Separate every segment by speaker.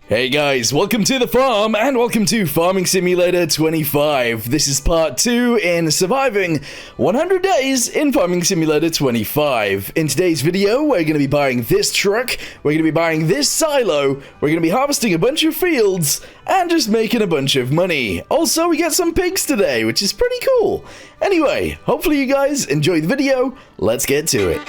Speaker 1: Hey guys, welcome to the farm and welcome to Farming Simulator 25. This is part 2 in surviving 100 days in Farming Simulator 25. In today's video, we're going to be buying this truck, we're going to be buying this silo, we're going to be harvesting a bunch of fields, and just making a bunch of money. Also, we get some pigs today, which is pretty cool. Anyway, hopefully you guys enjoy the video. Let's get to it.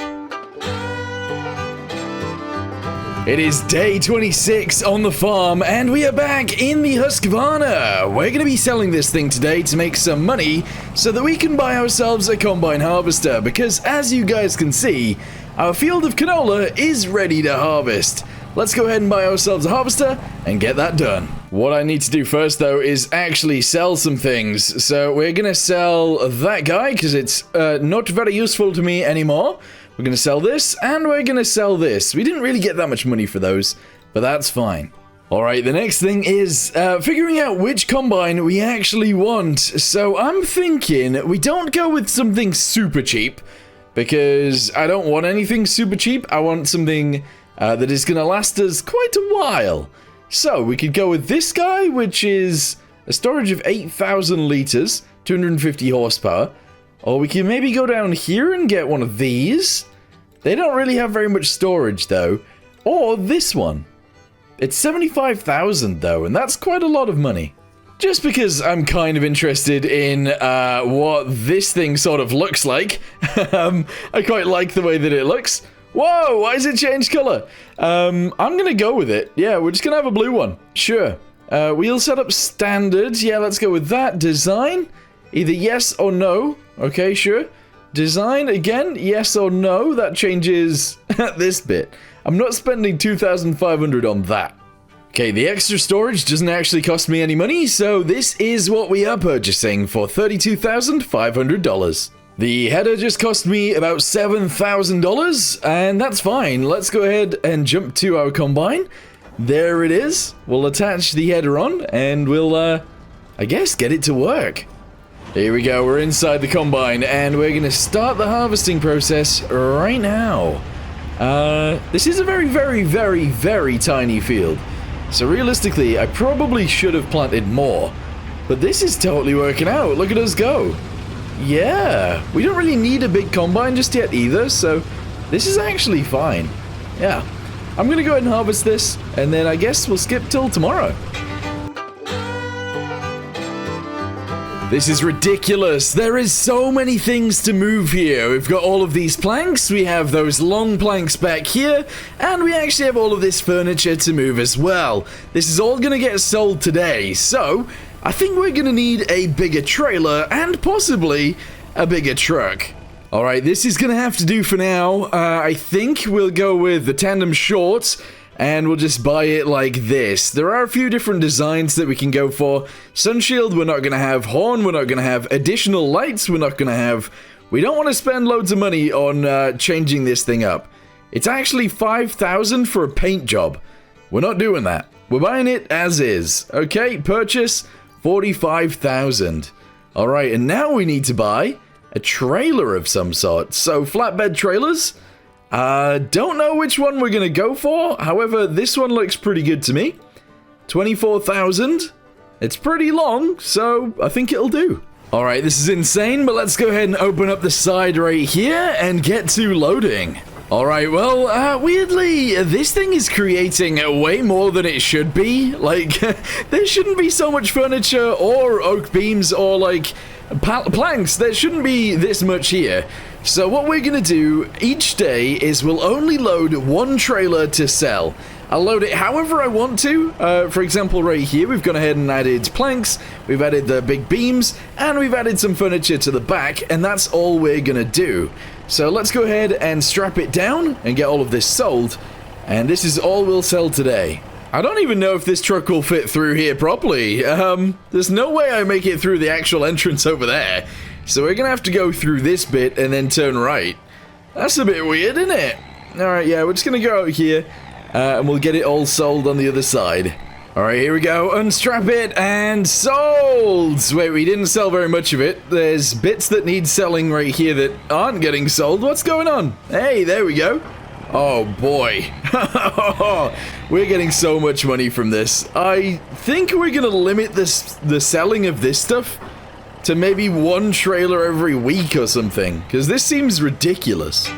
Speaker 1: It is day 26 on the farm, and we are back in the Husqvarna. We're going to be selling this thing today to make some money so that we can buy ourselves a combine harvester, because as you guys can see, our field of canola is ready to harvest. Let's go ahead and buy ourselves a harvester and get that done. What I need to do first, though, is actually sell some things. So we're going to sell that guy because it's not very useful to me anymore. We're going to sell this, and we're going to sell this. We didn't really get that much money for those, but that's fine. Alright, the next thing is figuring out which combine we actually want. So I'm thinking we don't go with something super cheap, because I don't want anything super cheap. I want something that is going to last us quite a while. So we could go with this guy, which is a storage of 8,000 liters, 250 horsepower. Or we can maybe go down here and get one of these. They don't really have very much storage, though. Or this one. It's 75,000, though, and that's quite a lot of money. Just because I'm kind of interested in what this thing sort of looks like. I quite like the way that it looks. Whoa, why has it changed color? I'm going to go with it. Yeah, we're just going to have a blue one. Sure. Wheel setup standard. Yeah, let's go with that. Design. Either yes or no. Okay, sure. Design, again, yes or no. That changes this bit. I'm not spending 2,500 on that. Okay, the extra storage doesn't actually cost me any money, so this is what we are purchasing for $32,500. The header just cost me about $7,000, and that's fine. Let's go ahead and jump to our combine. There it is. We'll attach the header on, and we'll, I guess, get it to work. Here we go, we're inside the combine, and we're going to start the harvesting process right now. This is a very, very, very, very tiny field. So realistically, I probably should have planted more. But this is totally working out. Look at us go. Yeah, we don't really need a big combine just yet either, so this is actually fine. Yeah, I'm going to go ahead and harvest this, and then I guess we'll skip till tomorrow. This is ridiculous. There is so many things to move here. We've got all of these planks, we have those long planks back here, and we actually have all of this furniture to move as well. This is all going to get sold today, so I think we're going to need a bigger trailer and possibly a bigger truck. Alright, this is going to have to do for now. I think we'll go with the tandem shorts. And we'll just buy it like this. There are a few different designs that we can go for. Sunshield we're not going to have. Horn we're not going to have. Additional lights we're not going to have. We don't want to spend loads of money on changing this thing up. It's actually 5,000 for a paint job. We're not doing that. We're buying it as is. Okay, purchase 45,000. Alright, and now we need to buy a trailer of some sort. So flatbed trailers. Don't know which one we're gonna go for. However, this one looks pretty good to me. 24,000. It's pretty long, so I think it'll do. Alright, this is insane, but let's go ahead and open up the side right here and get to loading. Alright, well, weirdly, this thing is creating way more than it should be. Like, there shouldn't be so much furniture or oak beams or, like, planks. There shouldn't be this much here. So what we're going to do each day is we'll only load one trailer to sell. I'll load it however I want to. For example, right here, we've gone ahead and added planks, we've added the big beams, and we've added some furniture to the back, and that's all we're going to do. So let's go ahead and strap it down and get all of this sold, and this is all we'll sell today. I don't even know if this truck will fit through here properly. There's no way I make it through the actual entrance over there. So we're gonna have to go through this bit and then turn right. That's a bit weird, isn't it? Alright, yeah, we're just gonna go out here, and we'll get it all sold on the other side. Alright, here we go. Unstrap it, and sold! Wait, we didn't sell very much of it. There's bits that need selling right here that aren't getting sold. What's going on? Hey, there we go. Oh boy. We're getting so much money from this. I think we're gonna limit the selling of this stuff to maybe one trailer every week or something, because this seems ridiculous.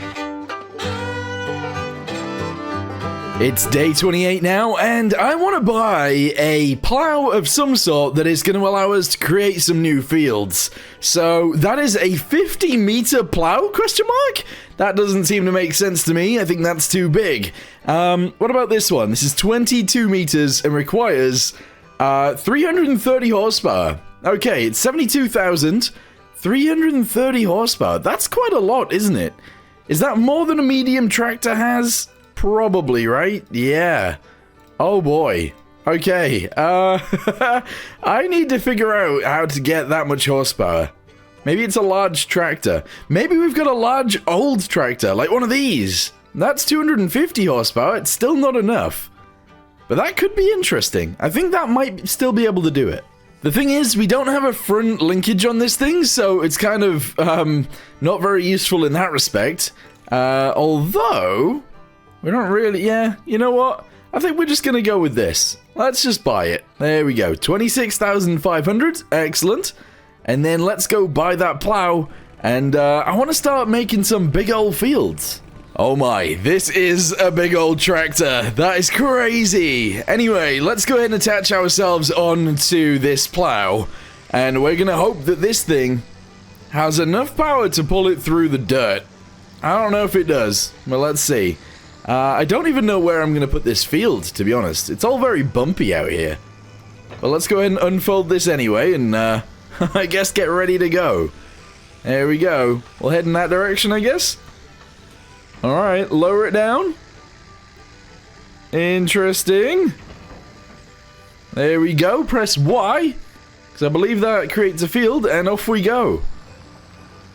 Speaker 1: It's day 28 now, and I want to buy a plow of some sort that is going to allow us to create some new fields. So that is a 50-meter plow, question mark? That doesn't seem to make sense to me. I think that's too big. What about this one? This is 22 meters and requires 330 horsepower. Okay, it's 72,000, 330 horsepower. That's quite a lot, isn't it? Is that more than a medium tractor has? Probably, right? Yeah. Oh boy. Okay. I need to figure out how to get that much horsepower. Maybe it's a large tractor. Maybe we've got a large old tractor, like one of these. That's 250 horsepower. It's still not enough. But that could be interesting. I think that might still be able to do it. The thing is, we don't have a front linkage on this thing, so it's kind of not very useful in that respect. Although... we don't really, yeah, you know what? I think we're just going to go with this. Let's just buy it. There we go, 26,500, excellent. And then let's go buy that plow, and I want to start making some big old fields. Oh my, this is a big old tractor. That is crazy. Anyway, let's go ahead and attach ourselves onto this plow, and we're going to hope that this thing has enough power to pull it through the dirt. I don't know if it does, but let's see. I don't even know where I'm going to put this field, to be honest. It's all very bumpy out here. But let's go ahead and unfold this anyway, and I guess get ready to go. There we go. We'll head in that direction, I guess. Alright, lower it down. Interesting. There we go. Press Y, because I believe that creates a field, and off we go.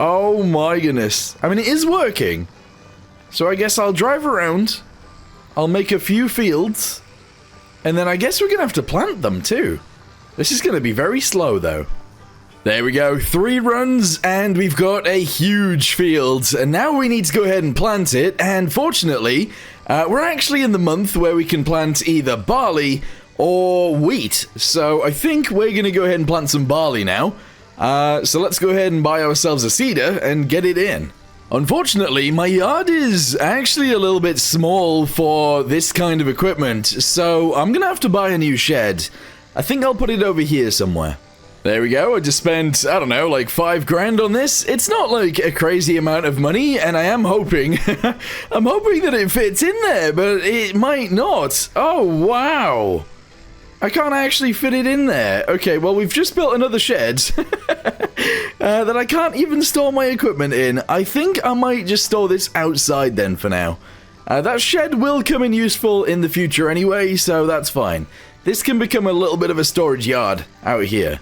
Speaker 1: Oh my goodness. I mean, it is working. So I guess I'll drive around, I'll make a few fields, and then I guess we're going to have to plant them too. This is going to be very slow though. There we go, 3 runs and we've got a huge field, and now we need to go ahead and plant it, and fortunately, we're actually in the month where we can plant either barley or wheat. So I think we're going to go ahead and plant some barley now. So let's go ahead and buy ourselves a seeder and get it in. Unfortunately, my yard is actually a little bit small for this kind of equipment, so I'm gonna have to buy a new shed. I think I'll put it over here somewhere. There we go, I just spent, I don't know, like 5 grand on this. It's not like a crazy amount of money, and I am hoping, I'm hoping that it fits in there, but it might not. Oh, wow. I can't actually fit it in there. Okay, well, we've just built another shed that I can't even store my equipment in. I think I might just store this outside then for now. That shed will come in useful in the future anyway, so that's fine. This can become a little bit of a storage yard out here.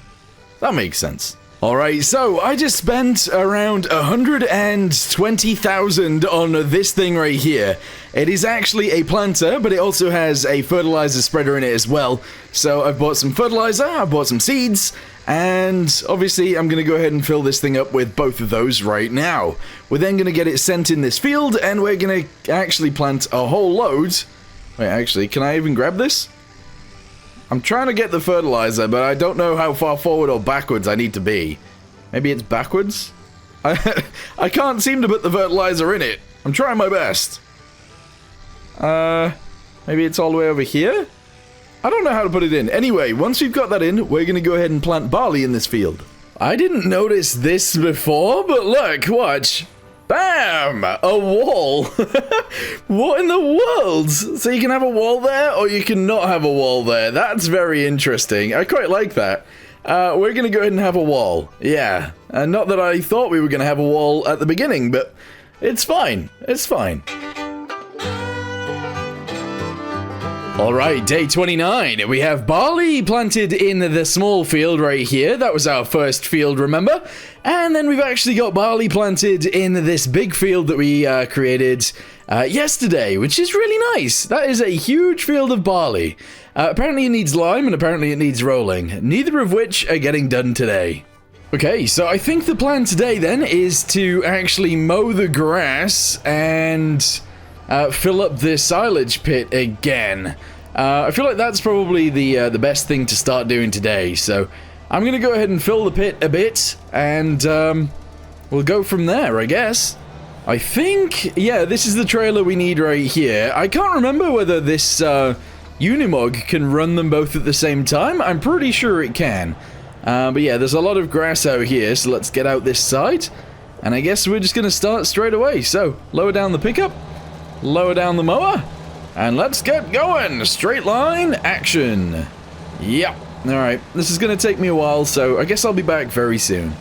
Speaker 1: That makes sense. Alright, so I just spent around 120,000 on this thing right here. It is actually a planter, but it also has a fertilizer spreader in it as well. So I've bought some fertilizer, I've bought some seeds, and obviously I'm going to go ahead and fill this thing up with both of those right now. We're then going to get it sent in this field, and we're going to actually plant a whole load. Wait, actually, can I even grab this? I'm trying to get the fertilizer, but I don't know how far forward or backwards I need to be. Maybe it's backwards? I can't seem to put the fertilizer in it. I'm trying my best. Maybe it's all the way over here? I don't know how to put it in. Anyway, once we've got that in, we're going to go ahead and plant barley in this field. I didn't notice this before, but look, watch. Bam! A wall. What in the world? So you can have a wall there, or you can not have a wall there. That's very interesting. I quite like that. We're going to go ahead and have a wall. Yeah. Not that I thought we were going to have a wall at the beginning, but it's fine. It's fine. Alright, day 29. We have barley planted in the small field right here. That was our first field, remember? And then we've actually got barley planted in this big field that we created yesterday, which is really nice. That is a huge field of barley. Apparently it needs lime and apparently it needs rolling, neither of which are getting done today. Okay, so I think the plan today then is to actually mow the grass and fill up this silage pit again. I feel like that's probably the best thing to start doing today, so I'm gonna go ahead and fill the pit a bit, and we'll go from there, I guess. I think, yeah, this is the trailer we need right here. I can't remember whether this Unimog can run them both at the same time. I'm pretty sure it can. But yeah, there's a lot of grass out here, so let's get out this side. And I guess we're just going to start straight away. So, lower down the pickup, lower down the mower, and let's get going. Straight line action. Yep. Alright, this is going to take me a while, so I guess I'll be back very soon.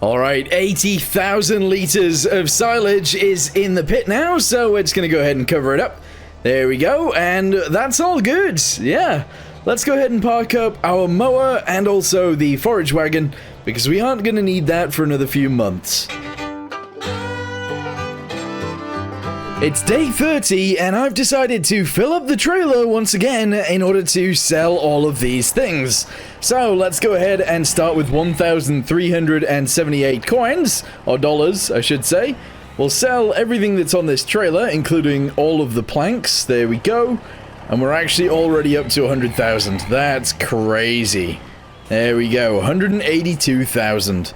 Speaker 1: Alright, 80,000 liters of silage is in the pit now, so we're just going to go ahead and cover it up. There we go, and that's all good. Yeah, let's go ahead and park up our mower and also the forage wagon, because we aren't going to need that for another few months. It's day 30, and I've decided to fill up the trailer once again in order to sell all of these things. So let's go ahead and start with 1,378 coins, or dollars, I should say. We'll sell everything that's on this trailer, including all of the planks. There we go. And we're actually already up to 100,000. That's crazy. There we go, 182,000.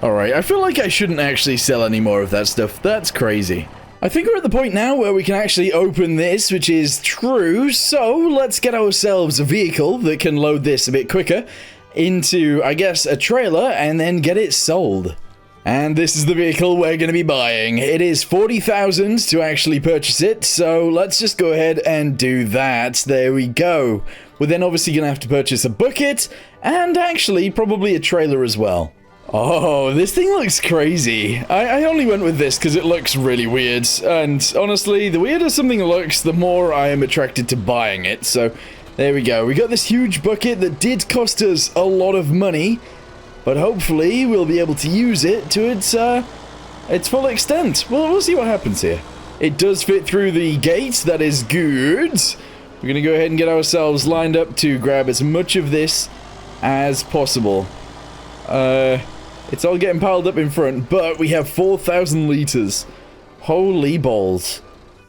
Speaker 1: Alright, I feel like I shouldn't actually sell any more of that stuff. That's crazy. I think we're at the point now where we can actually open this, which is true, so let's get ourselves a vehicle that can load this a bit quicker into, I guess, a trailer and then get it sold. And this is the vehicle we're going to be buying. It is 40,000 to actually purchase it, so let's just go ahead and do that. There we go. We're then obviously going to have to purchase a bucket and actually probably a trailer as well. Oh, this thing looks crazy. I only went with this because it looks really weird, and honestly, the weirder something looks, the more I am attracted to buying it, so there we go. We got this huge bucket that did cost us a lot of money, but hopefully we'll be able to use it to its full extent. Well, we'll see what happens here. It does fit through the gate, that is good. We're going to go ahead and get ourselves lined up to grab as much of this as possible. It's all getting piled up in front, but we have 4,000 liters. Holy balls.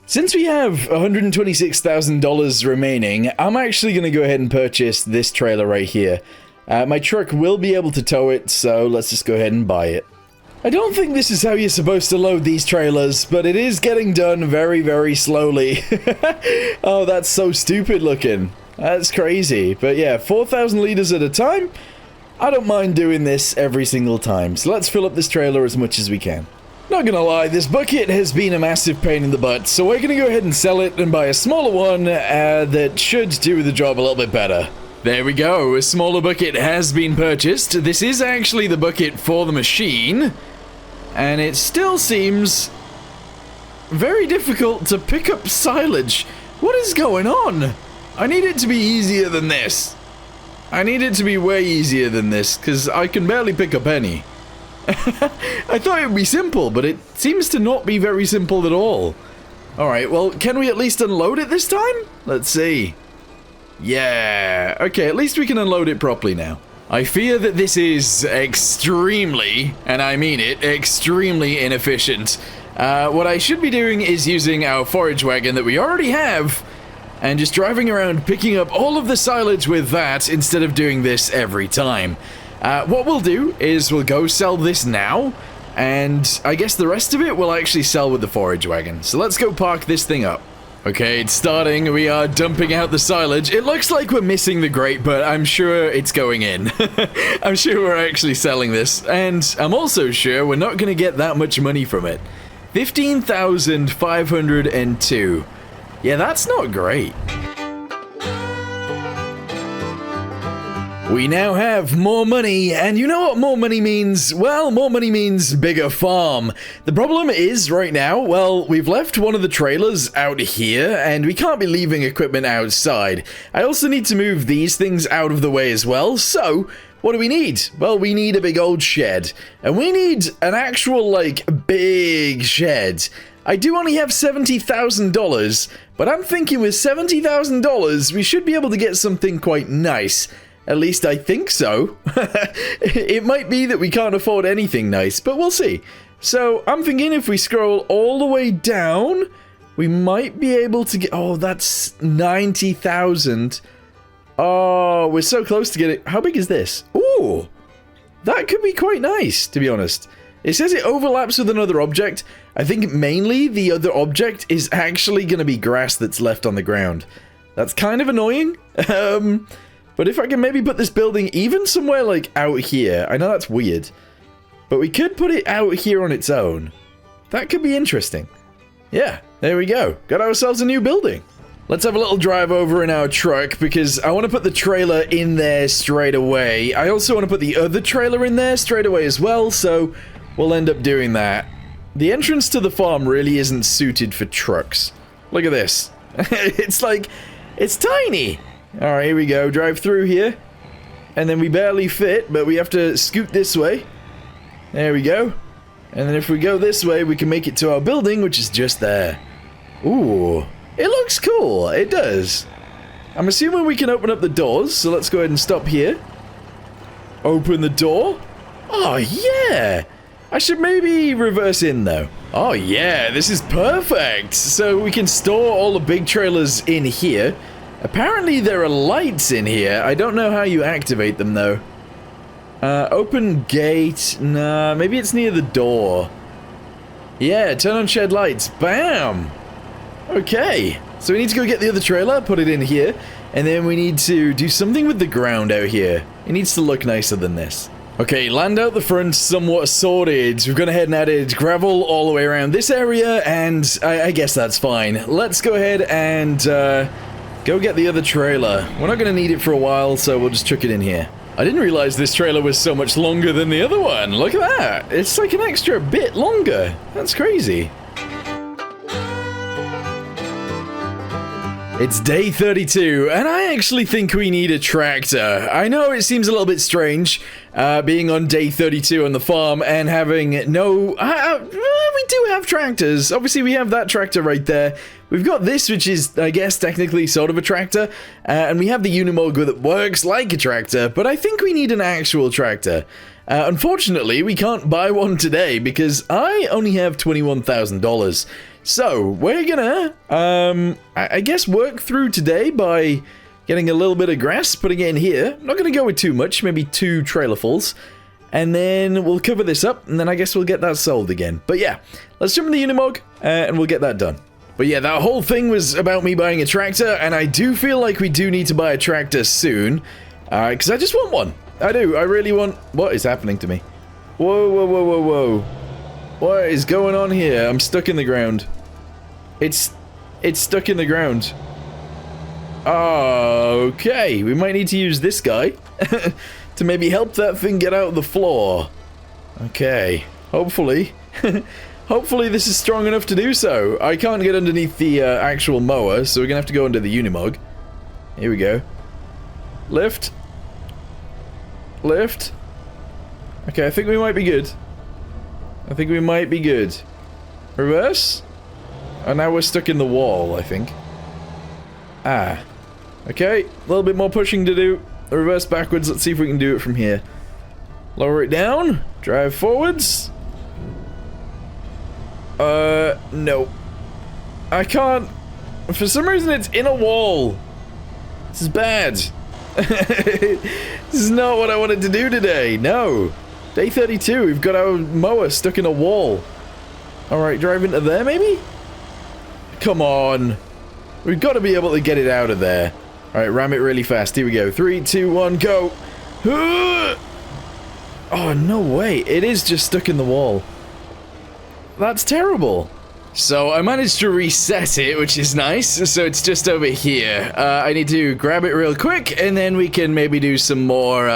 Speaker 1: Since we have $126,000 remaining, I'm actually going to go ahead and purchase this trailer right here. My truck will be able to tow it, so let's just go ahead and buy it. I don't think this is how you're supposed to load these trailers, but it is getting done very, very slowly. Oh, that's so stupid looking. That's crazy. But yeah, 4,000 liters at a time. I don't mind doing this every single time, so let's fill up this trailer as much as we can. Not gonna lie, this bucket has been a massive pain in the butt, so we're gonna go ahead and sell it and buy a smaller one that should do the job a little bit better. There we go, a smaller bucket has been purchased. This is actually the bucket for the machine, and it still seems very difficult to pick up silage. What is going on? I need it to be easier than this. I need it to be way easier than this, because I can barely pick up any. I thought it would be simple, but it seems to not be very simple at all. Alright, well, can we at least unload it this time? Let's see. Yeah, okay, at least we can unload it properly now. I fear that this is extremely, and I mean it, extremely inefficient. What I should be doing is using our forage wagon that we already have, and just driving around picking up all of the silage with that instead of doing this every time. What we'll do is we'll go sell this now, and I guess the rest of it we'll actually sell with the forage wagon. So let's go park this thing up. Okay, it's starting. We are dumping out the silage. It looks like we're missing the grate, but I'm sure it's going in. I'm sure we're actually selling this, and I'm also sure we're not going to get that much money from it. 15,502. Yeah, that's not great. We now have more money, and you know what more money means? Well, more money means bigger farm. The problem is, right now, well, we've left one of the trailers out here, and we can't be leaving equipment outside. I also need to move these things out of the way as well, so what do we need? Well, we need a big old shed, and we need an actual, like, big shed. I do only have $70,000, but I'm thinking with $70,000, we should be able to get something quite nice. At least I think so. It might be that we can't afford anything nice, but we'll see. So I'm thinking if we scroll all the way down, we might be able to get... Oh, that's 90,000. Oh, we're so close to getting... How big is this? Ooh, that could be quite nice, to be honest. It says it overlaps with another object. I think mainly the other object is actually going to be grass that's left on the ground. That's kind of annoying. But if I can maybe put this building even somewhere like out here. I know that's weird. But we could put it out here on its own. That could be interesting. Yeah, there we go. Got ourselves a new building. Let's have a little drive over in our truck because I want to put the trailer in there straight away. I also want to put the other trailer in there straight away as well, so we'll end up doing that. The entrance to the farm really isn't suited for trucks. Look at this. It's like, it's tiny. All right, here we go. Drive through here. And then we barely fit, but we have to scoot this way. There we go. And then if we go this way, we can make it to our building, which is just there. Ooh, it looks cool. It does. I'm assuming we can open up the doors, so let's go ahead and stop here. Open the door. Oh, yeah. I should maybe reverse in, though. Oh, yeah, this is perfect. So we can store all the big trailers in here. Apparently, there are lights in here. I don't know how you activate them, though. Open gate. Nah, maybe it's near the door. Yeah, turn on shed lights. Bam! Okay. So we need to go get the other trailer, put it in here, and then we need to do something with the ground out here. It needs to look nicer than this. Okay, land out the front somewhat sorted. We've gone ahead and added gravel all the way around this area, and I guess that's fine. Let's go ahead and go get the other trailer. We're not going to need it for a while, so we'll just chuck it in here. I didn't realize this trailer was so much longer than the other one. Look at that. It's like an extra bit longer. That's crazy. It's day 32, and I actually think we need a tractor. I know it seems a little bit strange, being on day 32 on the farm and having no... we do have tractors. Obviously, we have that tractor right there. We've got this, which is, I guess, technically sort of a tractor, and we have the Unimog that works like a tractor, but I think we need an actual tractor. Unfortunately, we can't buy one today because I only have $21,000. So, we're gonna, I guess work through today by getting a little bit of grass, putting it in here. I'm not gonna go with too much, maybe 2 trailerfuls. And then we'll cover this up, and then I guess we'll get that sold again. But yeah, let's jump in the Unimog, and we'll get that done. But yeah, that whole thing was about me buying a tractor, and I do feel like we do need to buy a tractor soon. Because I just want one. I do, I really want... What is happening to me? Whoa, whoa, whoa, whoa, whoa. What is going on here? I'm stuck in the ground. It's stuck in the ground. Okay, we might need to use this guy to maybe help that thing get out of the floor. Okay, hopefully. Hopefully this is strong enough to do so. I can't get underneath the actual mower, so we're gonna have to go under the Unimog. Here we go. Lift. Lift. Okay, I think we might be good. I think we might be good. Reverse? And now we're stuck in the wall, I think. Ah. Okay, a little bit more pushing to do. Reverse backwards, let's see if we can do it from here. Lower it down. Drive forwards. No. I can't. For some reason it's in a wall. This is bad. This is not what I wanted to do today. No. Day 32, we've got our mower stuck in a wall. Alright, drive into there, maybe? Come on. We've got to be able to get it out of there. Alright, ram it really fast. Here we go. 3, 2, 1, go. Oh, no way. It is just stuck in the wall. That's terrible. So, I managed to reset it, which is nice. So, it's just over here. I need to grab it real quick, and then we can maybe do some more,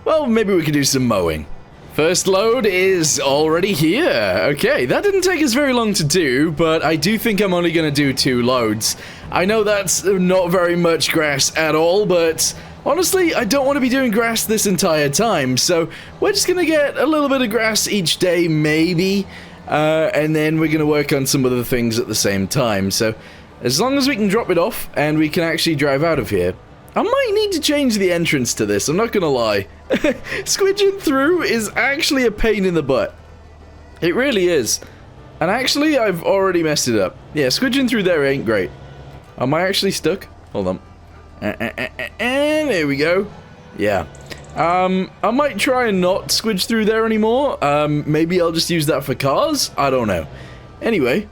Speaker 1: well, maybe we can do some mowing. First load is already here. Okay, that didn't take us very long to do, but I do think I'm only going to do 2 loads. I know that's not very much grass at all, but honestly, I don't want to be doing grass this entire time, so we're just going to get a little bit of grass each day, maybe, and then we're going to work on some other things at the same time. So as long as we can drop it off and we can actually drive out of here, I might need to change the entrance to this, I'm not gonna lie. Squidging through is actually a pain in the butt. It really is. And actually, I've already messed it up. Yeah, squidging through there ain't great. Am I actually stuck? Hold on. And there we go. Yeah. I might try and not squidge through there anymore. Maybe I'll just use that for cars? I don't know. Anyway,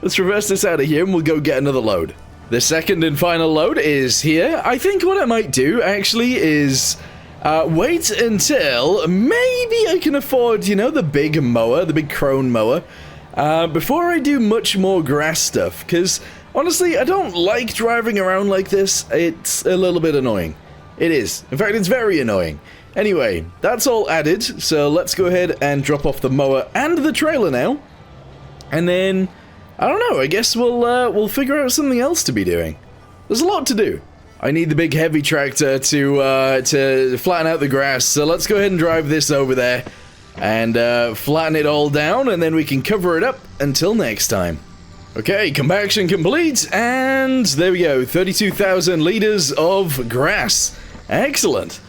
Speaker 1: let's reverse this out of here and we'll go get another load. The second and final load is here. I think what I might do, actually, is wait until maybe I can afford, you know, the big mower, the big crone mower, before I do much more grass stuff, because, honestly, I don't like driving around like this. It's a little bit annoying. It is. In fact, it's very annoying. Anyway, that's all added, so let's go ahead and drop off the mower and the trailer now. And then, I don't know, I guess we'll figure out something else to be doing. There's a lot to do. I need the big heavy tractor to flatten out the grass, so let's go ahead and drive this over there and flatten it all down, and then we can cover it up until next time. Okay, compaction complete, and there we go, 32,000 liters of grass. Excellent.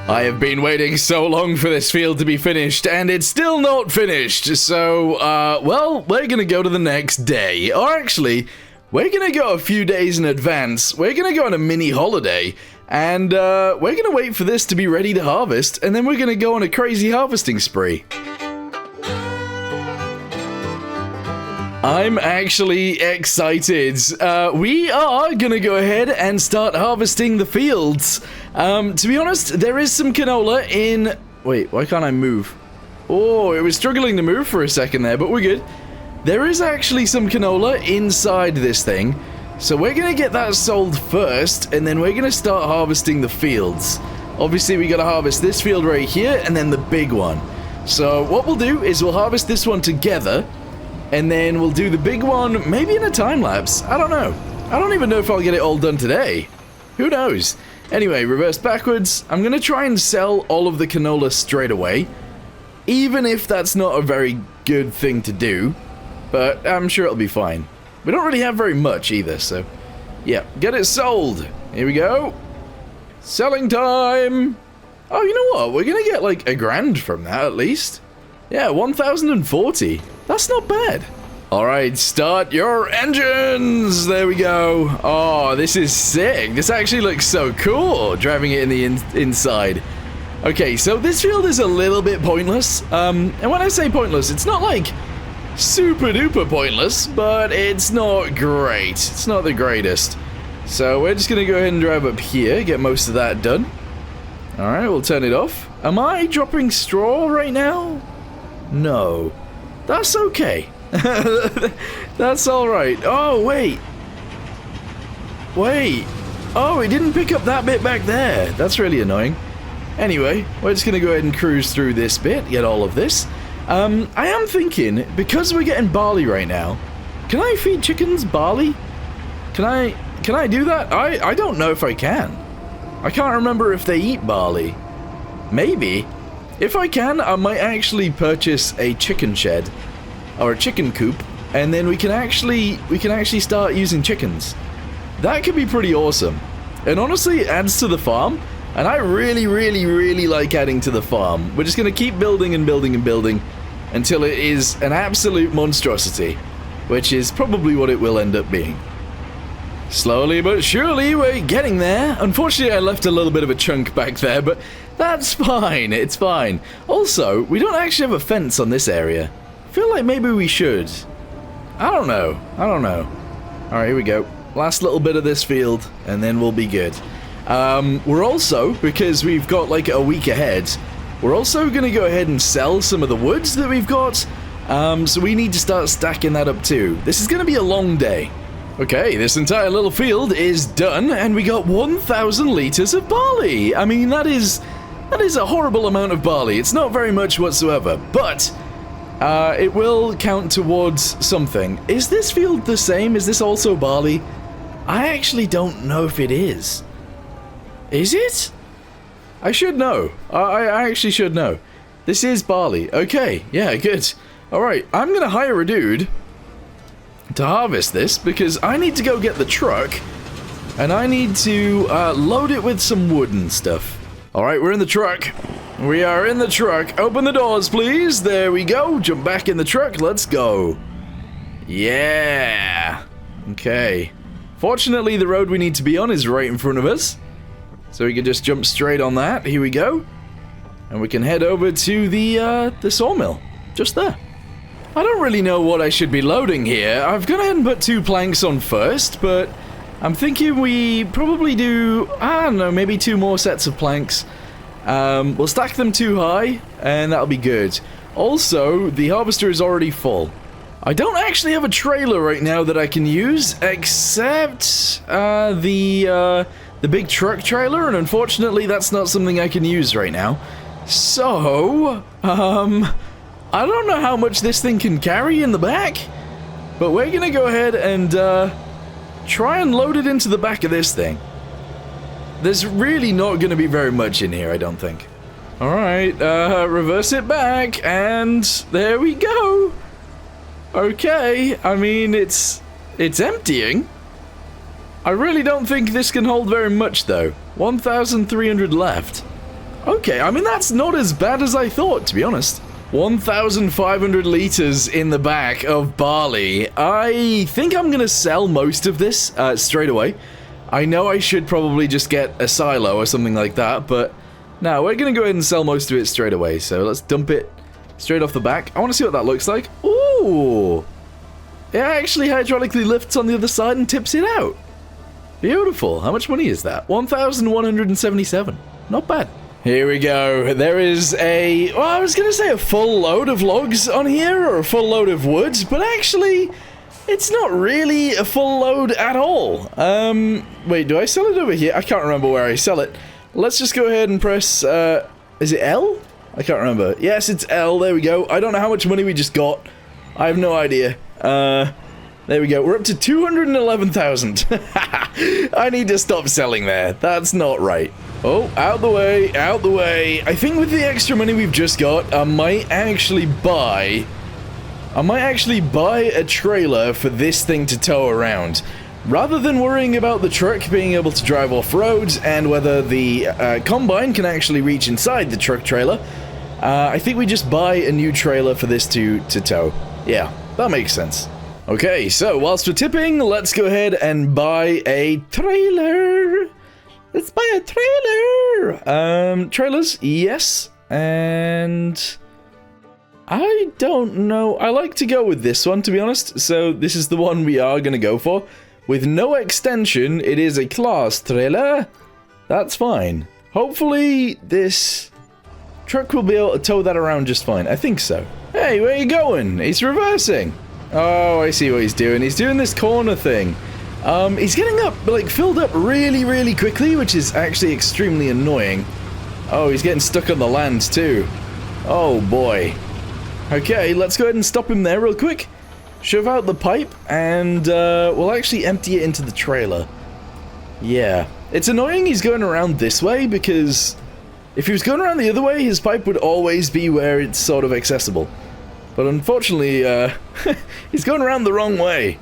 Speaker 1: I have been waiting so long for this field to be finished, and it's still not finished, so, well, we're gonna go to the next day. Or actually, we're gonna go a few days in advance. We're gonna go on a mini holiday, and, we're gonna wait for this to be ready to harvest, and then we're gonna go on a crazy harvesting spree. I'm actually excited. We are gonna go ahead and start harvesting the fields. To be honest, there is some canola in... Wait, why can't I move? Oh, it was struggling to move for a second there, but we're good. There is actually some canola inside this thing, so we're gonna get that sold first, and then we're gonna start harvesting the fields. Obviously, we gotta harvest this field right here, and then the big one. So what we'll do is we'll harvest this one together, and then we'll do the big one, maybe in a time-lapse. I don't know. I don't even know if I'll get it all done today. Who knows? Anyway, reverse backwards. I'm going to try and sell all of the canola straight away, even if that's not a very good thing to do, but I'm sure it'll be fine. We don't really have very much either, so yeah, get it sold. Here we go. Selling time. Oh, you know what? We're going to get like $1,000 from that at least. Yeah, 1,040. That's not bad. Alright, start your engines! There we go. Oh, this is sick. This actually looks so cool, driving it in the inside. Okay, so this field is a little bit pointless. And when I say pointless, it's not like super duper pointless, but it's not great. It's not the greatest. So we're just gonna go ahead and drive up here, get most of that done. Alright, we'll turn it off. Am I dropping straw right now? No. That's okay. That's alright. Oh, wait. Wait. Oh, it didn't pick up that bit back there. That's really annoying. Anyway, we're just going to go ahead and cruise through this bit, get all of this. I am thinking, because we're getting barley right now, can I feed chickens barley? Can I do that? I don't know if I can. I can't remember if they eat barley. Maybe. If I can, I might actually purchase a chicken shed or a chicken coop, and then we can actually start using chickens. That could be pretty awesome. And honestly, it adds to the farm, and I really, really, really like adding to the farm. We're just going to keep building and building and building until it is an absolute monstrosity, which is probably what it will end up being. Slowly but surely, we're getting there. Unfortunately, I left a little bit of a chunk back there, but that's fine. It's fine. Also, we don't actually have a fence on this area. I feel like maybe we should. I don't know. Alright, here we go. Last little bit of this field, and then we'll be good. We're also, because we've got like a week ahead, we're also going to go ahead and sell some of the woods that we've got. So we need to start stacking that up too. This is going to be a long day. Okay, this entire little field is done, and we got 1,000 liters of barley. I mean, that is a horrible amount of barley. It's not very much whatsoever, but it will count towards something. Is this field the same? Is this also barley? I actually don't know if it is. Is it? I should know. I actually should know. This is barley. Okay, yeah, good. Alright, I'm gonna hire a dude to harvest this, because I need to go get the truck, and I need to load it with some wood and stuff. Alright, we're in the truck. We are in the truck. Open the doors, please. There we go. Jump back in the truck. Let's go. Yeah. Okay. Fortunately, the road we need to be on is right in front of us. So we can just jump straight on that. Here we go. And we can head over to the sawmill. Just there. I don't really know what I should be loading here. I've gone ahead and put 2 planks on first, but I'm thinking we probably do, I don't know, maybe 2 more sets of planks. We'll stack them too high, and that'll be good. Also, the harvester is already full. I don't actually have a trailer right now that I can use, except the big truck trailer, and unfortunately that's not something I can use right now. So, I don't know how much this thing can carry in the back, but we're gonna go ahead and try and load it into the back of this thing. There's really not gonna be very much in here, I don't think. Alright, reverse it back, and there we go. Okay, I mean, it's emptying. I really don't think this can hold very much, though. 1,300 left. Okay, I mean, that's not as bad as I thought, to be honest. 1,500 liters in the back of barley. I think I'm gonna sell most of this straight away. I know I should probably just get a silo or something like that, but no, we're gonna go ahead and sell most of it straight away. So let's dump it straight off the back. I want to see what that looks like. Ooh! It actually hydraulically lifts on the other side and tips it out. Beautiful. How much money is that? 1,177. Not bad. Here we go. There is a, well, I was going to say a full load of logs on here, or a full load of wood, but actually, it's not really a full load at all. Wait, do I sell it over here? I can't remember where I sell it. Let's just go ahead and press, is it L? I can't remember. Yes, it's L. There we go. I don't know how much money we just got. I have no idea. There we go. We're up to 211,000. I need to stop selling there. That's not right. Oh, out the way, out the way. I think with the extra money we've just got, I might actually buy a trailer for this thing to tow around. Rather than worrying about the truck being able to drive off-road and whether the combine can actually reach inside the truck trailer, I think we just buy a new trailer for this to tow. Yeah, that makes sense. Okay, so whilst we're tipping, let's go ahead and buy a trailer. Let's buy a trailer. Trailers, yes. And I don't know. I like to go with this one, to be honest. So this is the one we are going to go for. With no extension, it is a class trailer. That's fine. Hopefully this truck will be able to tow that around just fine. I think so. Hey, where are you going? He's reversing. Oh, I see what he's doing. He's doing this corner thing. He's getting up, like, filled up really, really quickly, which is actually extremely annoying. Oh, he's getting stuck on the land, too. Oh, boy. Okay, let's go ahead and stop him there real quick. Shove out the pipe, and, we'll actually empty it into the trailer. Yeah. It's annoying he's going around this way, because if he was going around the other way, his pipe would always be where it's sort of accessible. But unfortunately, he's going around the wrong way.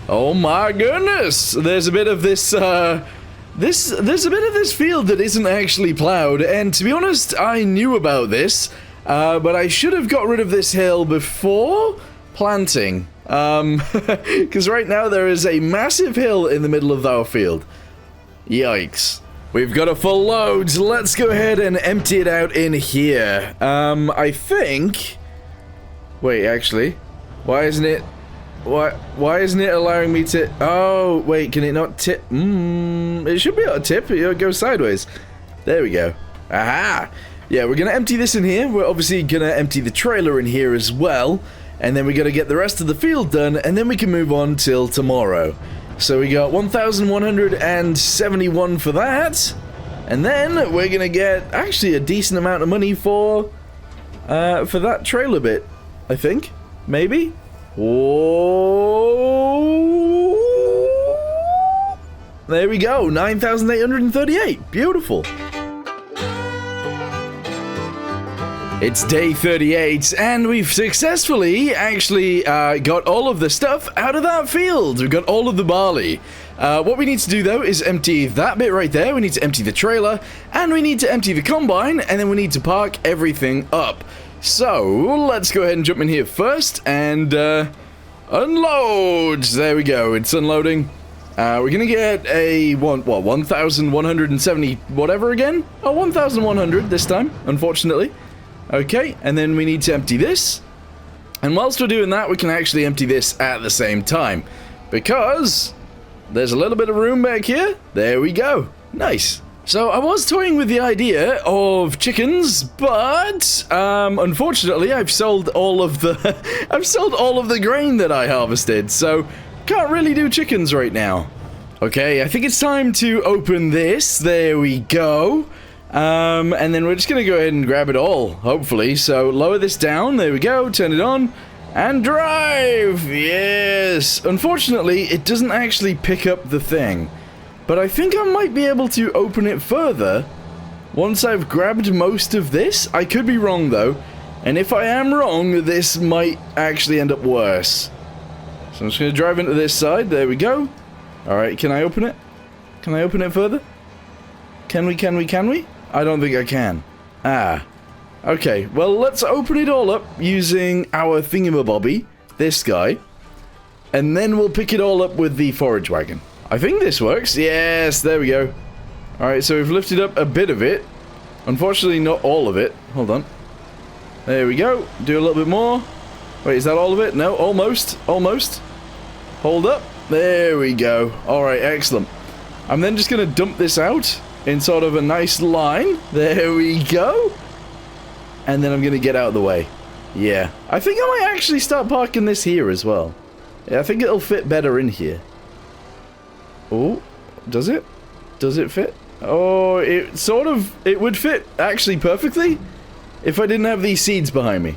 Speaker 1: Oh my goodness! There's a bit of this, there's a bit of this field that isn't actually plowed, and to be honest, I knew about this, but I should have got rid of this hill before planting, because right now there is a massive hill in the middle of our field. Yikes. We've got a full load, so let's go ahead and empty it out in here. I think... Wait, actually, why isn't it allowing me to... Oh, wait, can it not tip? It should be able to tip. It'll go sideways. There we go. Aha! Yeah, we're gonna empty this in here. We're obviously gonna empty the trailer in here as well. And then we're gonna get the rest of the field done, and then we can move on till tomorrow. So we got 1,171 for that. And then we're gonna get actually a decent amount of money for that trailer bit, I think. Maybe? Whoa. There we go, 9,838. Beautiful. It's day 38, and we've successfully actually got all of the stuff out of that field. We've got all of the barley. What we need to do, though, is empty that bit right there. We need to empty the trailer, and we need to empty the combine, and then we need to park everything up. So, let's go ahead and jump in here first, and unload! There we go, it's unloading. We're gonna get a, 1,170 whatever again? Oh, 1,100 this time, unfortunately. Okay, and then we need to empty this. And whilst we're doing that, we can actually empty this at the same time. Because there's a little bit of room back here. There we go. Nice. So I was toying with the idea of chickens, but unfortunately I've sold all of the I've sold all of the grain that I harvested, so can't really do chickens right now. Okay, I think it's time to open this. There we go. And then we're just gonna go ahead and grab it all, hopefully. So lower this down, there we go, turn it on, and drive! Yes! Unfortunately, it doesn't actually pick up the thing. But I think I might be able to open it further once I've grabbed most of this. I could be wrong, though. And if I am wrong, this might actually end up worse. So I'm just gonna drive into this side, there we go. Alright, can I open it? Can I open it further? Can we? I don't think I can. Ah. Okay, well, let's open it all up using our thingamabobby, this guy. And then we'll pick it all up with the forage wagon. I think this works. Yes, there we go. Alright, so we've lifted up a bit of it. Unfortunately, not all of it. Hold on. There we go. Do a little bit more. Wait, is that all of it? No, almost. Almost. Hold up. There we go. Alright, excellent. I'm then just going to dump this out in sort of a nice line. There we go. And then I'm going to get out of the way. Yeah. I think I might actually start parking this here as well. Yeah, I think it'll fit better in here. Oh, does it? Does it fit? Oh, it would fit actually perfectly if I didn't have these seeds behind me.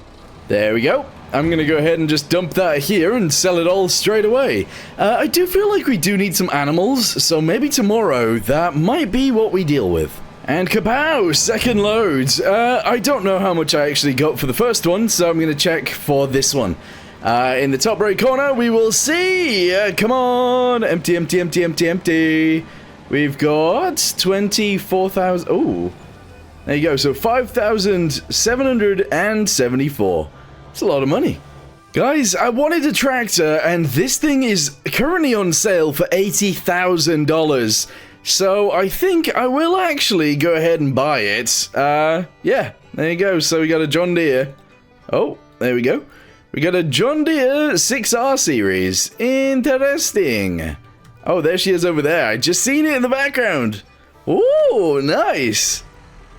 Speaker 1: There we go. I'm gonna go ahead and just dump that here and sell it all straight away. I do feel like we do need some animals, so maybe tomorrow that might be what we deal with. And kapow! Second load. I don't know how much I actually got for the first one, so I'm gonna check for this one. In the top right corner, we will see. Come on! Empty, empty, empty, empty, empty. We've got 24,000. Oh, there you go. So 5,774. It's a lot of money. Guys, I wanted a tractor, and this thing is currently on sale for $80,000. So I think I will actually go ahead and buy it. Yeah, there you go. So we got a John Deere. Oh, there we go. We got a John Deere 6R series. Interesting. Oh, there she is over there. I just seen it in the background. Ooh, nice.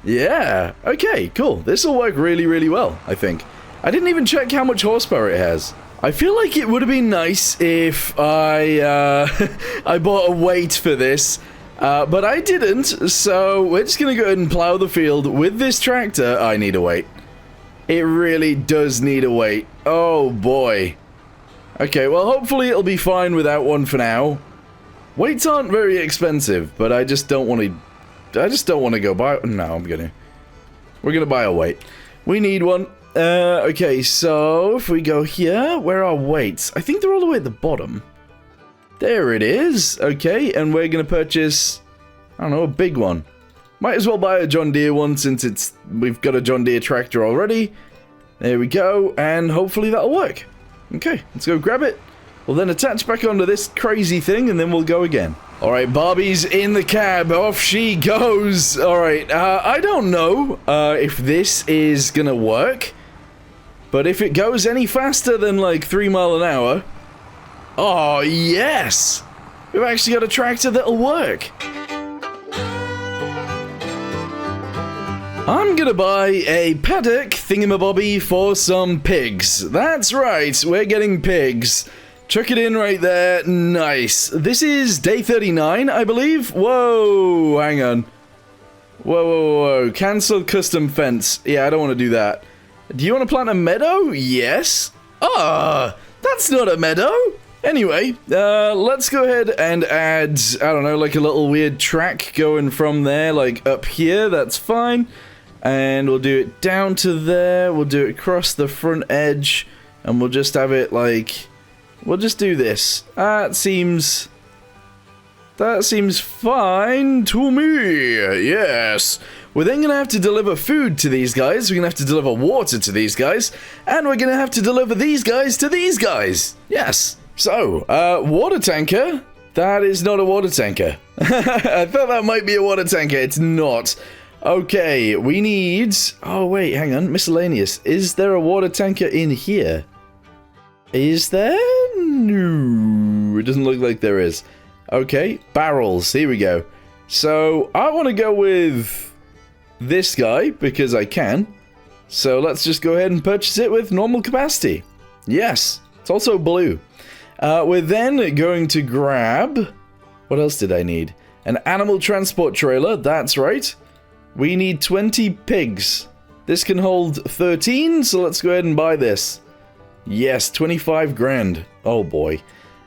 Speaker 1: Yeah. Okay, cool. This will work really, really well, I think. I didn't even check how much horsepower it has. I feel like it would have been nice if I I bought a weight for this, but I didn't, so we're just gonna go ahead and plow the field with this tractor. I need a weight. It really does need a weight. Oh boy. Okay, well hopefully it'll be fine without one for now. Weights aren't very expensive, but I just don't want to go buy. No, we're gonna buy a weight. We need one. Okay, so if we go here, where are weights? I think they're all the way at the bottom. There it is. Okay, and we're gonna purchase, I don't know, a big one. Might as well buy a John Deere one since we've got a John Deere tractor already. There we go, and hopefully that'll work. Okay, let's go grab it. We'll then attach back onto this crazy thing, and then we'll go again. Alright, Barbie's in the cab. Off she goes. Alright, I don't know if this is gonna work. But if it goes any faster than like 3 miles an hour... Oh, yes! We've actually got a tractor that'll work. I'm gonna buy a paddock thingamabobby for some pigs. That's right, we're getting pigs. Chuck it in right there. Nice. This is day 39, I believe. Whoa, hang on. Whoa, whoa, whoa. Cancel custom fence. Yeah, I don't want to do that. Do you want to plant a meadow? Yes. Ah, that's not a meadow. Anyway, let's go ahead and add, I don't know, like a little weird track going from there, like up here. That's fine. And we'll do it down to there. We'll do it across the front edge. And we'll just have it like... We'll just do this. That seems fine to me. Yes. We're then going to have to deliver food to these guys. We're going to have to deliver water to these guys. And we're going to have to deliver these guys to these guys. Yes. So, water tanker. That is not a water tanker. I thought that might be a water tanker. It's not. Okay, we need... Oh, wait, hang on. Miscellaneous. Is there a water tanker in here? Is there? No. It doesn't look like there is. Okay, barrels. Here we go. So, I want to go with this guy because I can. So, let's just go ahead and purchase it with normal capacity. Yes, it's also blue. We're then going to grab... What else did I need? An animal transport trailer. That's right. We need 20 pigs. This can hold 13, so let's go ahead and buy this. Yes, 25 grand. Oh boy.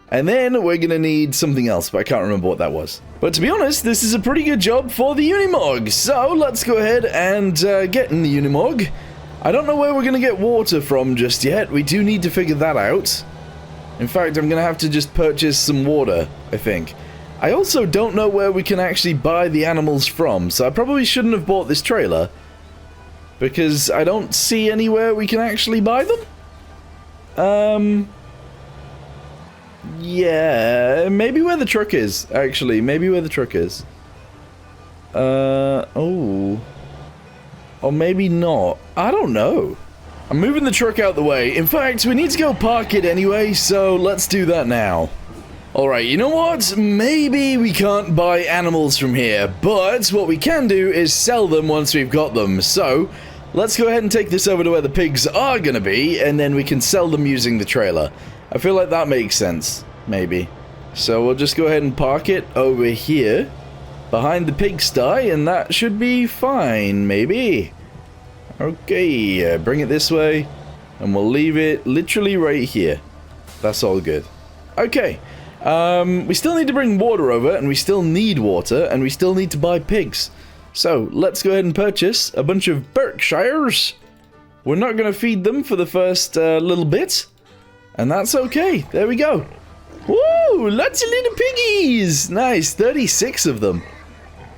Speaker 1: And then we're going to need something else, but I can't remember what that was. But to be honest, this is a pretty good job for the Unimog. So let's go ahead and get in the Unimog. I don't know where we're going to get water from just yet. We do need to figure that out. In fact, I'm going to have to just purchase some water, I think. I also don't know where we can actually buy the animals from, so I probably shouldn't have bought this trailer. Because I don't see anywhere we can actually buy them. Yeah, maybe where the truck is, actually. Maybe where the truck is. Oh. Or maybe not. I don't know. I'm moving the truck out the way. In fact, we need to go park it anyway, so let's do that now. Alright, you know what? Maybe we can't buy animals from here, but what we can do is sell them once we've got them. So, let's go ahead and take this over to where the pigs are gonna be, and then we can sell them using the trailer. I feel like that makes sense, maybe. So we'll just go ahead and park it over here, behind the pigsty, and that should be fine, maybe. Okay, bring it this way, and we'll leave it literally right here. That's all good. Okay, we still need to bring water over, and we still need water, and we still need to buy pigs. So, let's go ahead and purchase a bunch of Berkshires. We're not going to feed them for the first little bit, and that's okay. There we go. Woo! Lots of little piggies! Nice, 36 of them.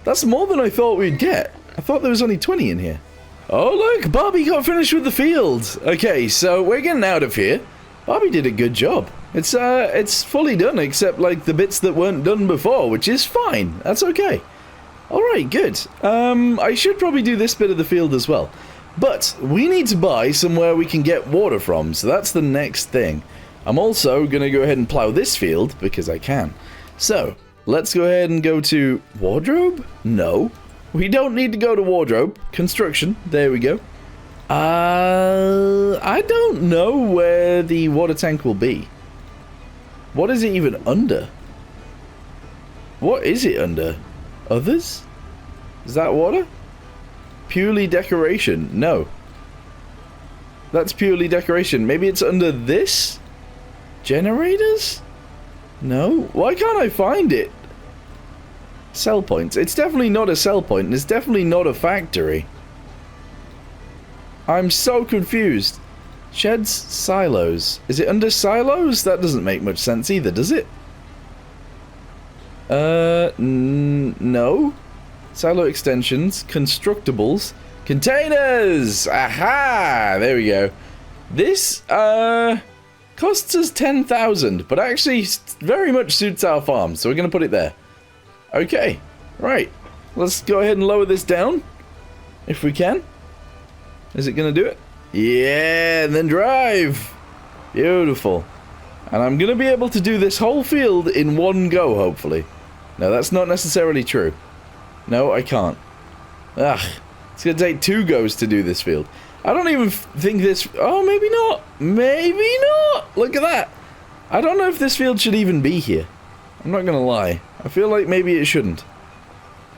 Speaker 1: That's more than I thought we'd get. I thought there was only 20 in here. Oh look, Bobby got finished with the field. Okay, so we're getting out of here. Bobby did a good job. It's fully done, except like the bits that weren't done before, which is fine. That's okay. Alright, good. I should probably do this bit of the field as well. But we need to buy somewhere we can get water from, so that's the next thing. I'm also going to go ahead and plow this field, because I can. So, let's go ahead and go to wardrobe? No. We don't need to go to wardrobe. Construction. There we go. I don't know where the water tank will be. What is it even under? What is it under? Others? Is that water? Purely decoration. No. That's purely decoration. Maybe it's under this? Generators? No. Why can't I find it? Sell points. It's definitely not a sell point, and it's definitely not a factory. I'm so confused. Sheds, silos. Is it under silos? That doesn't make much sense either, does it? No. Silo extensions, constructibles, containers! Aha! There we go. This, costs us 10,000, but actually very much suits our farm, so we're going to put it there. Okay, right. Let's go ahead and lower this down, if we can. Is it going to do it? Yeah, and then drive. Beautiful. And I'm going to be able to do this whole field in one go, hopefully. No, that's not necessarily true. No, I can't. Ugh. It's going to take 2 goes to do this field. I don't even think this... Oh, maybe not. Maybe not. Look at that. I don't know if this field should even be here. I'm not going to lie. I feel like maybe it shouldn't.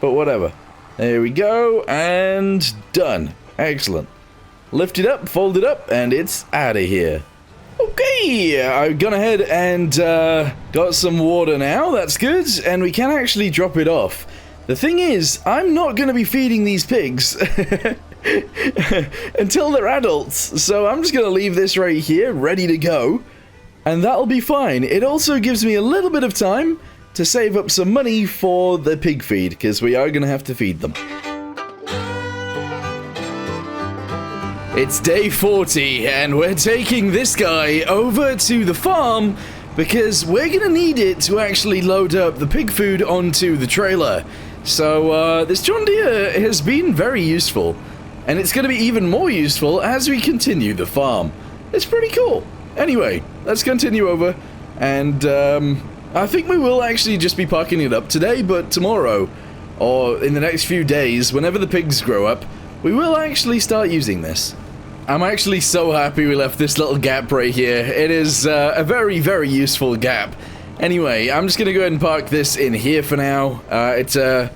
Speaker 1: But whatever. There we go. And done. Excellent. Lift it up, fold it up, and it's out of here. Okay, I've gone ahead and got some water now. That's good. And we can actually drop it off. The thing is, I'm not going to be feeding these pigs. until they're adults. So I'm just going to leave this right here, ready to go. And that'll be fine. It also gives me a little bit of time to save up some money for the pig feed, because we are going to have to feed them. It's day 40, and we're taking this guy over to the farm because we're going to need it to actually load up the pig food onto the trailer. So this John Deere has been very useful, and it's going to be even more useful as we continue the farm. It's pretty cool. Anyway, let's continue over, and I think we will actually just be parking it up today, but tomorrow, or in the next few days, whenever the pigs grow up, we will actually start using this. I'm actually so happy we left this little gap right here. It is a very, very useful gap. Anyway, I'm just going to go ahead and park this in here for now. It's a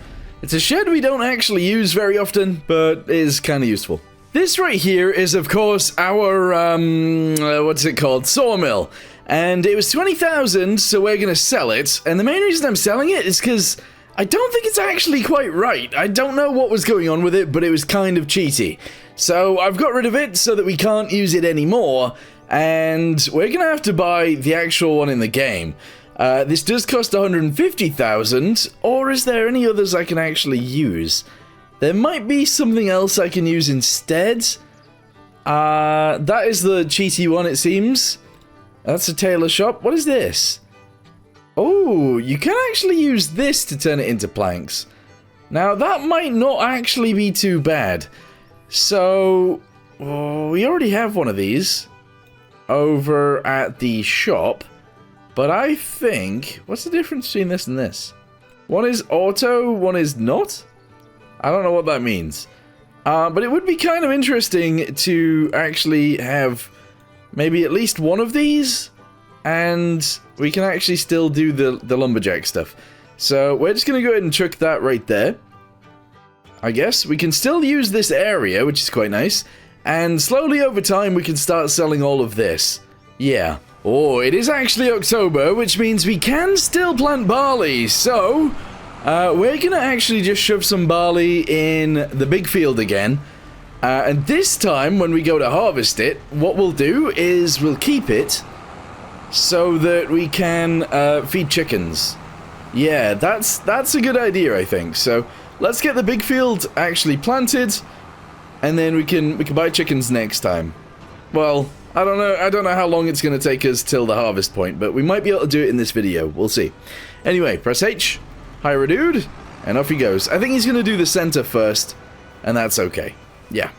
Speaker 1: shed we don't actually use very often, but is kind of useful. This right here is, of course, our, what's it called? Sawmill. And it was 20,000, so we're going to sell it. And the main reason I'm selling it is because I don't think it's actually quite right. I don't know what was going on with it, but it was kind of cheaty. So I've got rid of it so that we can't use it anymore. And we're going to have to buy the actual one in the game. This does cost 150,000, or is there any others I can actually use? There might be something else I can use instead. That is the cheaty one, it seems. That's a tailor shop. What is this? Oh, you can actually use this to turn it into planks. Now, that might not actually be too bad. So, we already have one of these over at the shop. But I think... What's the difference between this and this? One is auto, one is not? I don't know what that means. But it would be kind of interesting to actually have maybe at least one of these. And we can actually still do the lumberjack stuff. So we're just going to go ahead and chuck that right there. I guess we can still use this area, which is quite nice. And slowly over time we can start selling all of this. Yeah. Oh, it is actually October, which means we can still plant barley. So, we're going to actually just shove some barley in the big field again. And this time, when we go to harvest it, what we'll do is we'll keep it so that we can feed chickens. Yeah, that's a good idea, I think. So, let's get the big field actually planted, and then we can buy chickens next time. Well, I don't know how long it's going to take us till the harvest point, but we might be able to do it in this video. We'll see. Anyway, press H, hire a dude, and off he goes. I think he's going to do the center first, and that's okay. Yeah.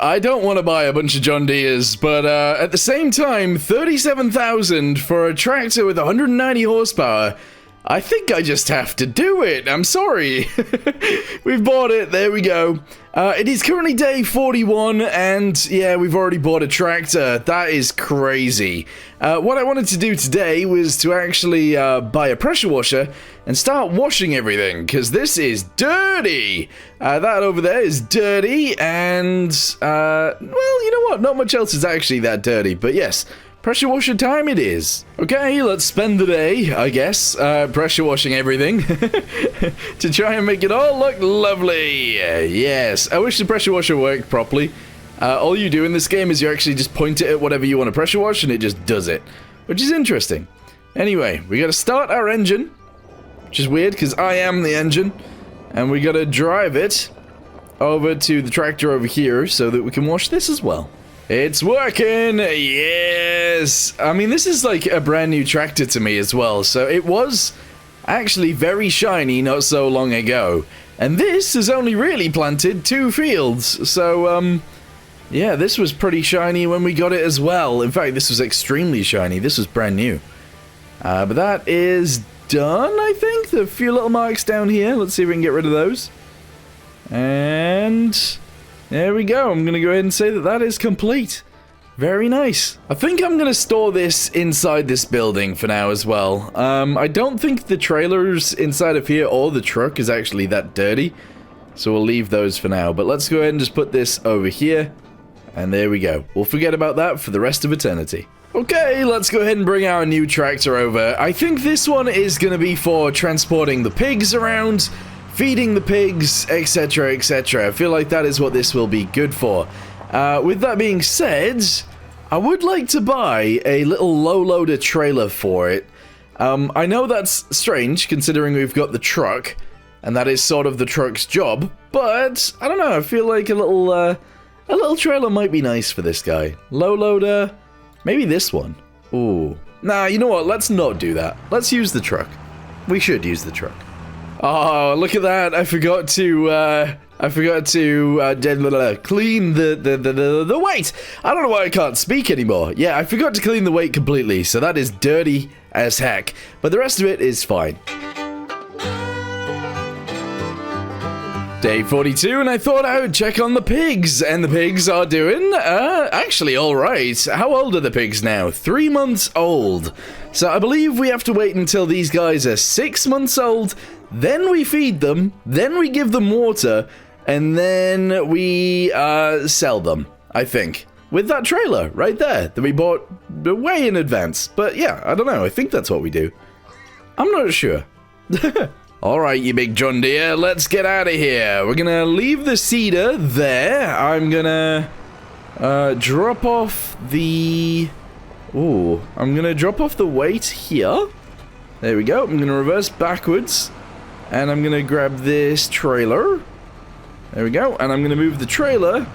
Speaker 1: I don't want to buy a bunch of John Deeres, but at the same time, 37,000 for a tractor with 190 horsepower. I think I just have to do it. I'm sorry. We've bought it. There we go. It is currently day 41, and yeah, we've already bought a tractor. That is crazy. What I wanted to do today was to actually buy a pressure washer and start washing everything, because this is dirty. That over there is dirty, and, well, you know what? Not much else is actually that dirty, but yes. Pressure washer time it is. Okay, let's spend the day, I guess, pressure washing everything to try and make it all look lovely. Yes, I wish the pressure washer worked properly. All you do in this game is you actually just point it at whatever you want to pressure wash and it just does it, which is interesting. Anyway, we gotta start our engine, which is weird because I am the engine, and we gotta drive it over to the tractor over here so that we can wash this as well. It's working! Yes! I mean, this is like a brand new tractor to me as well, so it was actually very shiny not so long ago. And this has only really planted 2 fields, so, yeah, this was pretty shiny when we got it as well. In fact, this was extremely shiny. This was brand new. But that is done, I think. There are a few little marks down here. Let's see if we can get rid of those. And there we go. I'm going to go ahead and say that that is complete. Very nice. I think I'm going to store this inside this building for now as well. I don't think the trailers inside of here or the truck is actually that dirty. So we'll leave those for now. But let's go ahead and just put this over here. And there we go. We'll forget about that for the rest of eternity. Okay, let's go ahead and bring our new tractor over. I think this one is going to be for transporting the pigs around, feeding the pigs, etc, etc. I feel like that is what this will be good for. With that being said, I would like to buy a little low-loader trailer for it. I know that's strange, considering we've got the truck, and that is sort of the truck's job, but I don't know, I feel like a little trailer might be nice for this guy. Low-loader, maybe this one. Ooh. Nah, you know what, let's not do that. Let's use the truck. We should use the truck. Oh, look at that, I forgot to clean the weight. I don't know why I can't speak anymore. Yeah, I forgot to clean the weight completely, so that is dirty as heck. But the rest of it is fine. Day 42, and I thought I would check on the pigs, and the pigs are doing, actually alright. How old are the pigs now? 3 months old. So I believe we have to wait until these guys are 6 months old, then we feed them, then we give them water, and then we sell them, I think. With that trailer right there that we bought way in advance. But yeah, I don't know, I think that's what we do. I'm not sure. Alright, you big John Deere, let's get out of here. We're gonna leave the cedar there. I'm gonna drop off the... Ooh, I'm gonna drop off the weight here. There we go. I'm gonna reverse backwards. And I'm gonna grab this trailer. There we go. And I'm gonna move the trailer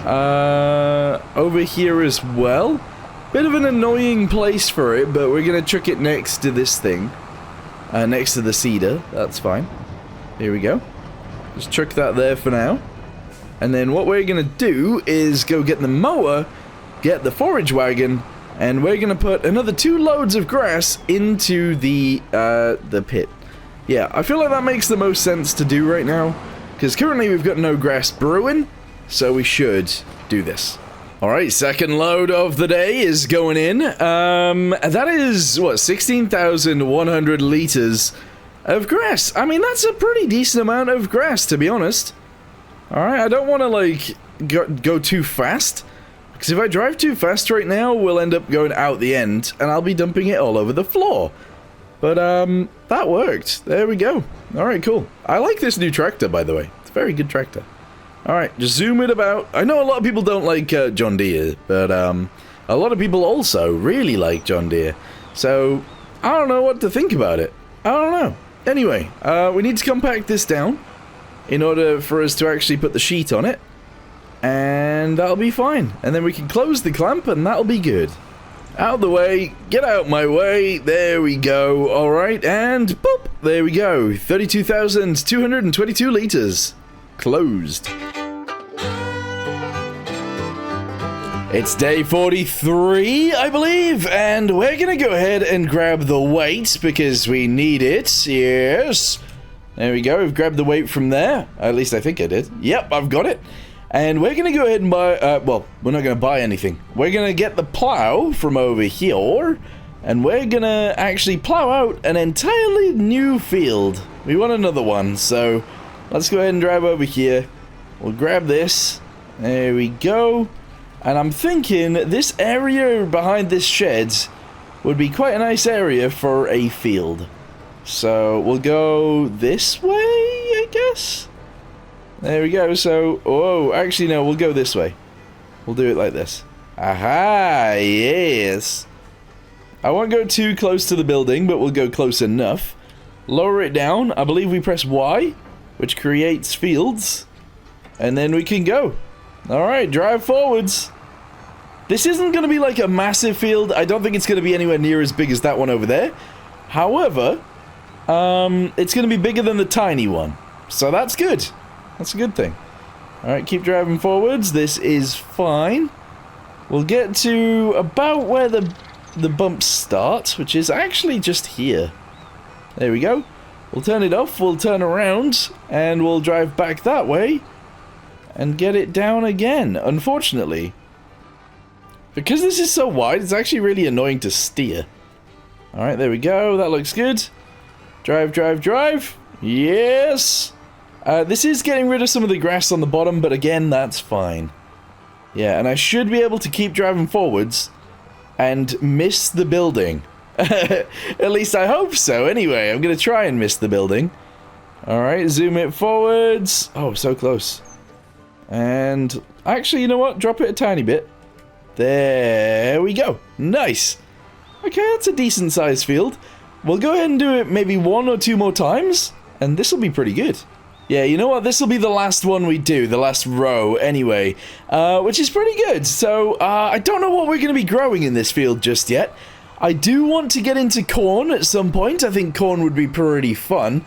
Speaker 1: over here as well. Bit of an annoying place for it, but we're gonna chuck it next to this thing. Next to the cedar. That's fine. Here we go. Just chuck that there for now. And then what we're gonna do is go get the mower, get the forage wagon, and we're gonna put another 2 loads of grass into the pit. Yeah, I feel like that makes the most sense to do right now, because currently we've got no grass brewing, so we should do this. Alright, second load of the day is going in. That is, what, 16,100 liters of grass. I mean, that's a pretty decent amount of grass, to be honest. Alright, I don't want to, like, go too fast, because if I drive too fast right now, we'll end up going out the end, and I'll be dumping it all over the floor. But, that worked. There we go. Alright, cool. I like this new tractor, by the way. It's a very good tractor. Alright, just zoom it about. I know a lot of people don't like John Deere, but a lot of people also really like John Deere. So, I don't know what to think about it. I don't know. Anyway, we need to compact this down in order for us to actually put the sheet on it. And that'll be fine. And then we can close the clamp and that'll be good. Out of the way, get out my way, there we go, alright, and boop, there we go, 32,222 liters, closed. It's day 43, I believe, and we're gonna go ahead and grab the weight, because we need it, yes. There we go, we've grabbed the weight from there, at least I think I did, yep, I've got it. And we're going to go ahead and buy, well, we're not going to buy anything. We're going to get the plow from over here, and we're going to actually plow out an entirely new field. We want another one, so let's go ahead and drive over here. We'll grab this. There we go. And I'm thinking this area behind this shed would be quite a nice area for a field. So we'll go this way, I guess? There we go, so, oh, actually no, we'll go this way. We'll do it like this. Aha, yes. I won't go too close to the building, but we'll go close enough. Lower it down, I believe we press Y, which creates fields. And then we can go. Alright, drive forwards. This isn't going to be like a massive field. I don't think it's going to be anywhere near as big as that one over there. However, it's going to be bigger than the tiny one. So that's good. That's a good thing. Alright, keep driving forwards. This is fine. We'll get to about where the bumps start, which is actually just here. There we go. We'll turn it off, we'll turn around, and we'll drive back that way and get it down again, unfortunately. Because this is so wide, it's actually really annoying to steer. Alright, there we go, that looks good. Drive, drive, drive. Yes! This is getting rid of some of the grass on the bottom, but again, that's fine. Yeah, and I should be able to keep driving forwards and miss the building. At least I hope so. Anyway, I'm going to try and miss the building. Alright, zoom it forwards. Oh, so close. And actually, you know what? Drop it a tiny bit. There we go. Nice. Okay, that's a decent sized field. We'll go ahead and do it maybe 1 or 2 more times, and this will be pretty good. Yeah, you know what? This will be the last one we do, the last row anyway, which is pretty good. So, I don't know what we're going to be growing in this field just yet. I do want to get into corn at some point. I think corn would be pretty fun.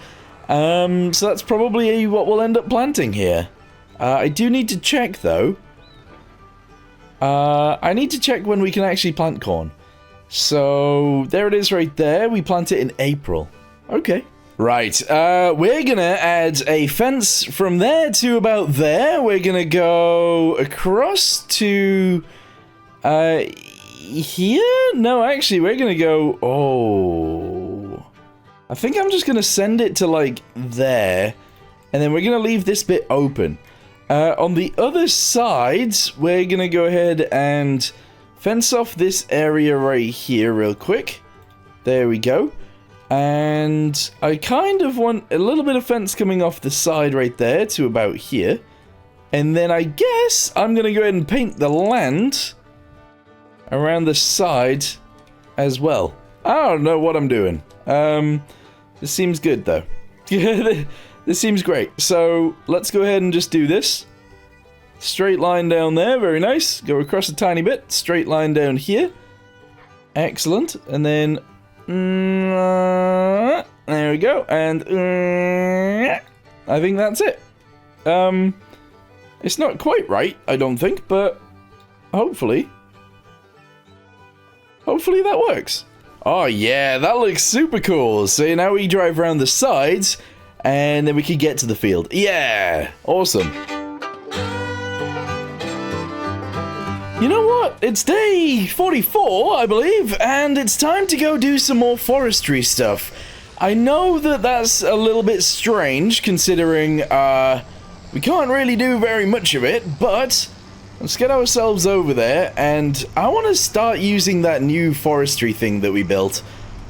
Speaker 1: So that's probably what we'll end up planting here. I do need to check, though. I need to check when we can actually plant corn. So, there it is right there. We plant it in April. Okay. Right, we're gonna add a fence from there to about there. We're gonna go across to, here? No, actually, we're gonna go, oh. I think I'm just gonna send it to, like, there. And then we're gonna leave this bit open. On the other side, we're gonna go ahead and fence off this area right here real quick. There we go. And I kind of want a little bit of fence coming off the side right there to about here. And then I guess I'm going to go ahead and paint the land around the side as well. I don't know what I'm doing. This seems good though. This seems great. So let's go ahead and just do this. Straight line down there, very nice. Go across a tiny bit. Straight line down here. Excellent. And then there we go, and I think that's it. It's not quite right, I don't think, but hopefully that works. Oh yeah, that looks super cool. So now we drive around the sides, and then we can get to the field. Yeah, awesome. You know what? It's day 44, I believe, and it's time to go do some more forestry stuff. I know that that's a little bit strange, considering, we can't really do very much of it, but let's get ourselves over there, and I want to start using that new forestry thing that we built.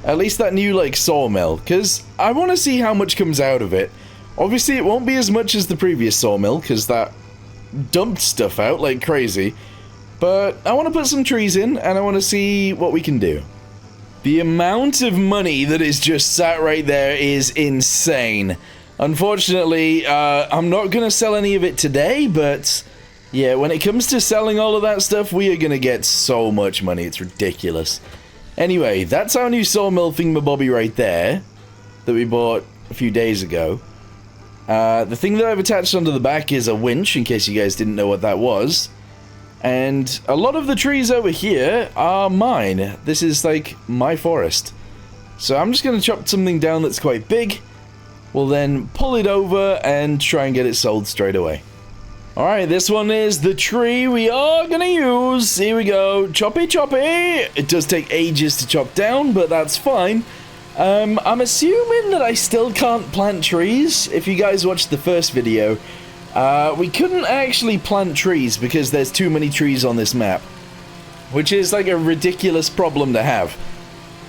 Speaker 1: At least that new, like, sawmill, because I want to see how much comes out of it. Obviously, it won't be as much as the previous sawmill, because that dumped stuff out like crazy. But I want to put some trees in, and I want to see what we can do. The amount of money that is just sat right there is insane. Unfortunately, I'm not going to sell any of it today, but yeah, when it comes to selling all of that stuff, we are going to get so much money. It's ridiculous. Anyway, that's our new sawmill thingamabobby right there that we bought a few days ago. The thing that I've attached onto the back is a winch, in case you guys didn't know what that was. And a lot of the trees over here are mine. This is like my forest. So I'm just going to chop something down that's quite big. We'll then pull it over and try and get it sold straight away. Alright, this one is the tree we are going to use. Here we go. Choppy choppy. It does take ages to chop down, but that's fine. I'm assuming that I still can't plant trees. If you guys watched the first video, we couldn't actually plant trees because there's too many trees on this map, which is like a ridiculous problem to have.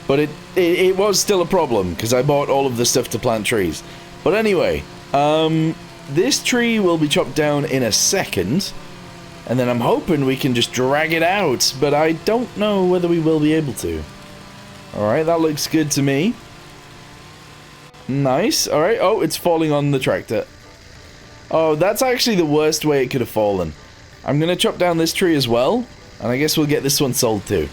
Speaker 1: But it was still a problem because I bought all of the stuff to plant trees. But anyway, this tree will be chopped down in a second, and then I'm hoping we can just drag it out, but I don't know whether we will be able to. Alright, that looks good to me. Nice. Alright, oh, it's falling on the tractor. Oh, that's actually the worst way it could have fallen. I'm going to chop down this tree as well, and I guess we'll get this one sold too.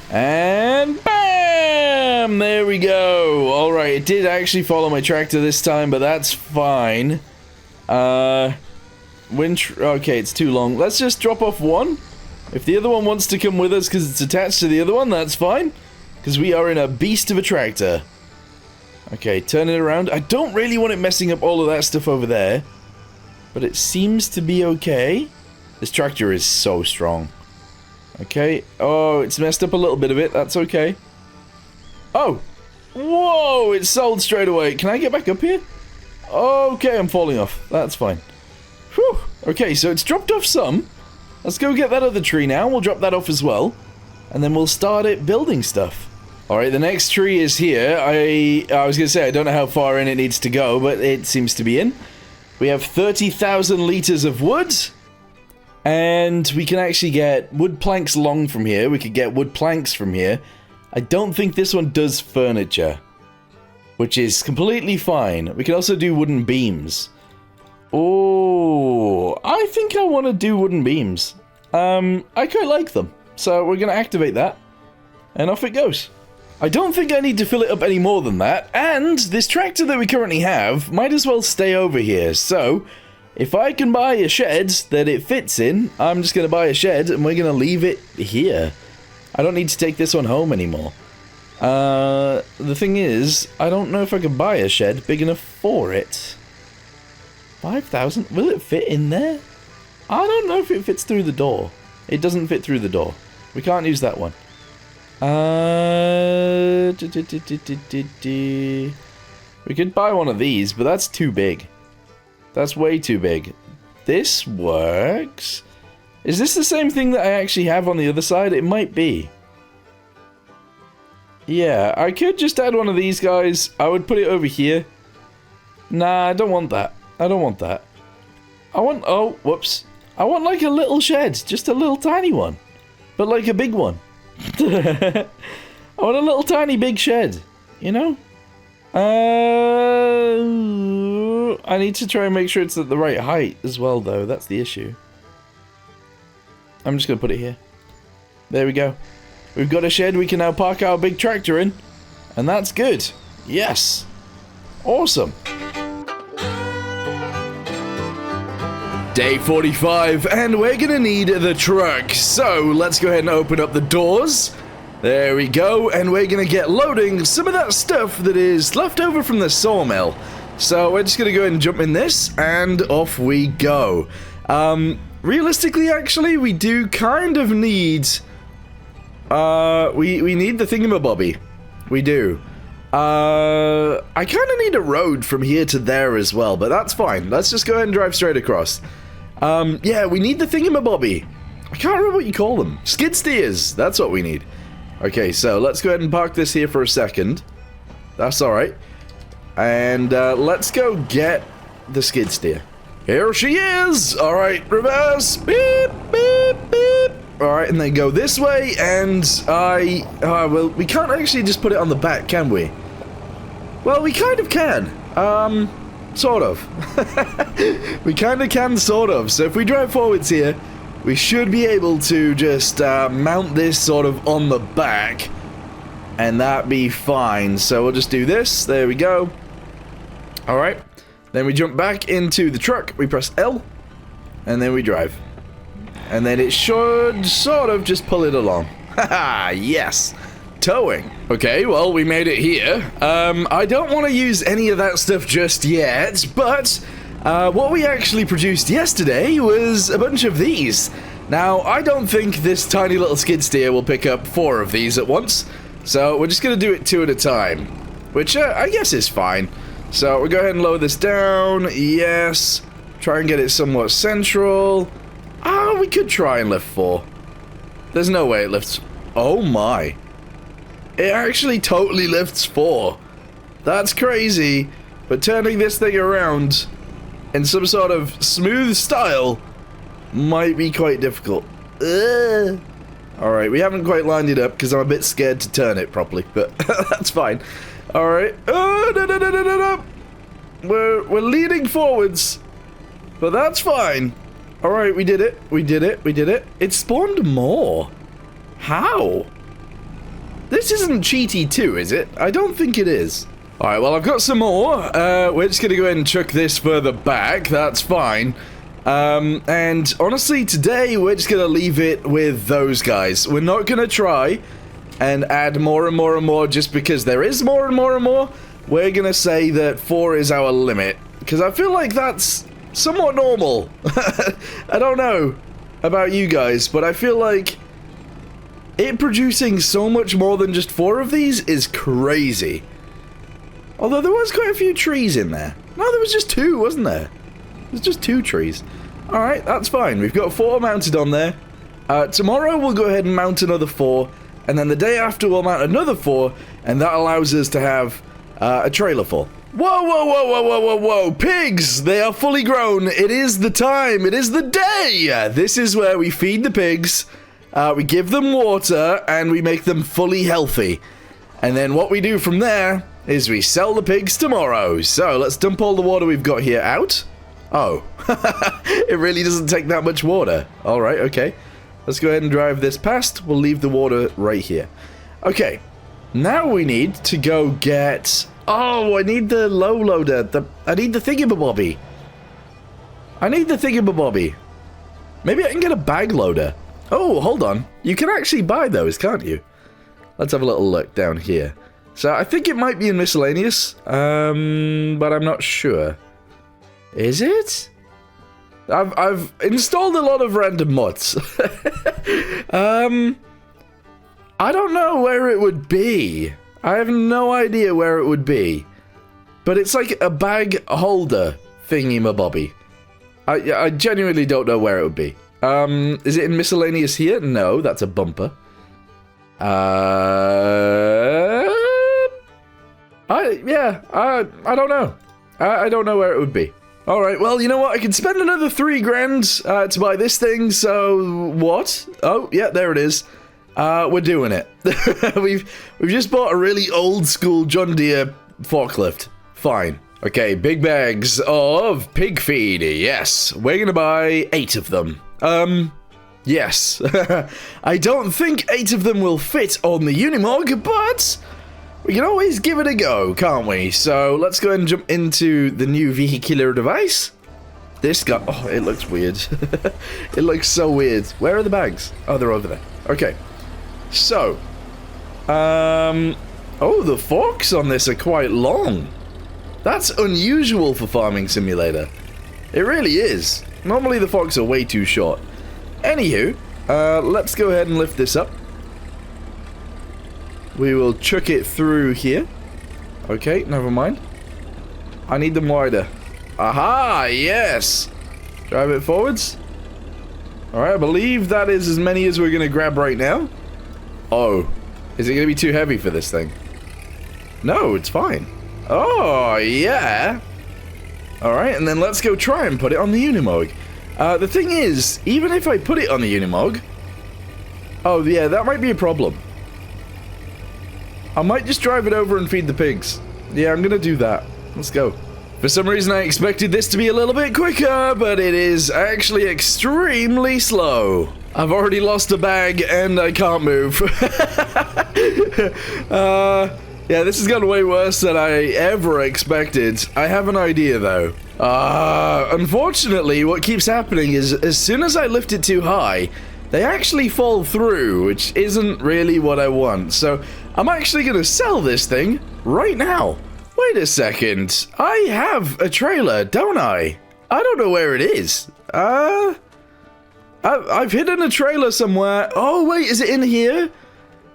Speaker 1: And bam! There we go. Alright, it did actually fall on my tractor this time, but that's fine. Okay, it's too long. Let's just drop off one. If the other one wants to come with us because it's attached to the other one, that's fine. Because we are in a beast of a tractor. Okay, turn it around. I don't really want it messing up all of that stuff over there. But it seems to be okay. This tractor is so strong. Okay. Oh, it's messed up a little bit of it. That's okay. Oh. Whoa, it sold straight away. Can I get back up here? Okay, I'm falling off. That's fine. Whew. Okay, so it's dropped off some. Let's go get that other tree now. We'll drop that off as well. And then we'll start it building stuff. Alright, the next tree is here. I was going to say, I don't know how far in it needs to go, but it seems to be in. We have 30,000 liters of wood. And we can actually get wood planks long from here. We could get wood planks from here. I don't think this one does furniture, which is completely fine. We can also do wooden beams. Oh, I think I want to do wooden beams. I quite like them. So we're going to activate that. And off it goes. I don't think I need to fill it up any more than that. And this tractor that we currently have might as well stay over here. So if I can buy a shed that it fits in, I'm just going to buy a shed and we're going to leave it here. I don't need to take this one home anymore. The thing is, I don't know if I can buy a shed big enough for it. 5,000? Will it fit in there? I don't know if it fits through the door. It doesn't fit through the door. We can't use that one. We could buy one of these, but that's too big. That's way too big. This works. Is this the same thing that I actually have on the other side? It might be. Yeah, I could just add one of these guys. I would put it over here. Nah, I don't want that. I don't want that. I want... Oh, whoops. I want like a little shed. Just a little tiny one. But like a big one. I want a little tiny big shed. You know? I need to try and make sure it's at the right height as well, though. That's the issue. I'm just going to put it here. There we go. We've got a shed we can now park our big tractor in. And that's good. Yes. Awesome. Day 45, and we're going to need the truck. So, let's go ahead and open up the doors. There we go, and we're going to get loading some of that stuff that is left over from the sawmill. So, we're just going to go ahead and jump in this, and off we go. Realistically, actually, we do kind of need... we need the thingamabobby. We do. I kind of need a road from here to there as well, but that's fine. Let's just go ahead and drive straight across. Yeah, we need the thingamabobby. I can't remember what you call them. Skid steers. That's what we need. Okay, so let's go ahead and park this here for a second. That's alright. And let's go get the skid steer. Here she is! Alright, reverse! Beep, beep, beep! Alright, and then go this way, and well, we can't actually just put it on the back, can we? Well, we kind of can. Sort of. We kind of can, sort of. So if we drive forwards here, we should be able to just mount this sort of on the back, and that be fine. So we'll just do this. There we go. Alright. Then we jump back into the truck. We press L, and then we drive. And then it should sort of just pull it along. Haha, yes. Towing. Okay, well, we made it here. I don't want to use any of that stuff just yet, but what we actually produced yesterday was a bunch of these. Now, I don't think this tiny little skid steer will pick up 4 of these at once, so we're just going to do it 2 at a time, which I guess is fine. So we'll go ahead and lower this down. Yes. Try and get it somewhat central. Ah, we could try and lift 4. There's no way it lifts... Oh my. It actually totally lifts 4. That's crazy. But turning this thing around in some sort of smooth style might be quite difficult. Alright, we haven't quite lined it up because I'm a bit scared to turn it properly, but that's fine. Alright. Oh, no. We're leaning forwards. But that's fine. Alright, we did it. We did it. It spawned more. How? This isn't cheaty too, is it? I don't think it is. Alright, well, I've got some more. We're just gonna go ahead and chuck this further back. That's fine. And honestly, today, we're just gonna leave it with those guys. We're not gonna try and add more and more and more just because there is more and more and more. we're gonna say that 4 is our limit, because I feel like that's somewhat normal. I don't know about you guys, but I feel like it producing so much more than just 4 of these is crazy. Although there was quite a few trees in there. No, there was just 2, wasn't there? There's just 2 trees. Alright, that's fine. We've got 4 mounted on there. Tomorrow we'll go ahead and mount another 4, and then the day after we'll mount another 4, and that allows us to have a trailer full. Whoa, whoa, whoa, whoa, whoa, whoa, whoa! Pigs! They are fully grown! It is the time! It is the day! This is where we feed the pigs, we give them water, and we make them fully healthy. And then what we do from there is we sell the pigs tomorrow. So let's dump all the water we've got here out. Oh, it really doesn't take that much water. Alright, okay. Let's go ahead and drive this past. We'll leave the water right here. Okay, now we need to go get... Oh, I need the low loader. I need the thingamabobby. I need the thingamabobby. Maybe I can get a bag loader. Oh, hold on. You can actually buy those, can't you? Let's have a little look down here. So I think it might be in miscellaneous, but I'm not sure. Is it? I've installed a lot of random mods. I don't know where it would be. I have no idea where it would be. But it's like a bag holder thingy-mabobby. I genuinely don't know where it would be. Is it in miscellaneous here? No, that's a bumper. I don't know. I don't know where it would be. Alright, well, you know what? I can spend another 3 grand to buy this thing, so... What? Oh, yeah, there it is. We're doing it. We've just bought a really old-school John Deere forklift. Fine. Okay, big bags of pig feed. Yes, we're gonna buy 8 of them. Yes. I don't think 8 of them will fit on the Unimog, but... we can always give it a go, can't we? So, let's go ahead and jump into the new vehicular device. This guy... oh, it looks weird. It looks so weird. Where are the bags? Oh, they're over there. Okay. So. Oh, the forks on this are quite long. That's unusual for Farming Simulator. It really is. Normally the forks are way too short. Anywho, let's go ahead and lift this up. We will chuck it through here. Okay, never mind. I need them wider. Aha, yes! Drive it forwards. Alright, I believe that is as many as we're going to grab right now. Oh, is it going to be too heavy for this thing? No, it's fine. Oh, yeah! Alright, and then let's go try and put it on the Unimog. The thing is, even if I put it on the Unimog... oh, yeah, that might be a problem. I might just drive it over and feed the pigs. Yeah, I'm gonna do that. Let's go. For some reason I expected this to be a little bit quicker, but it is actually extremely slow. I've already lost a bag and I can't move. Yeah, this has gone way worse than I ever expected. I have an idea though. Unfortunately, what keeps happening is as soon as I lift it too high, they actually fall through, which isn't really what I want. So I'm actually going to sell this thing right now. Wait a second. I have a trailer, don't I? I don't know where it is. I've hidden a trailer somewhere. Oh, wait, is it in here?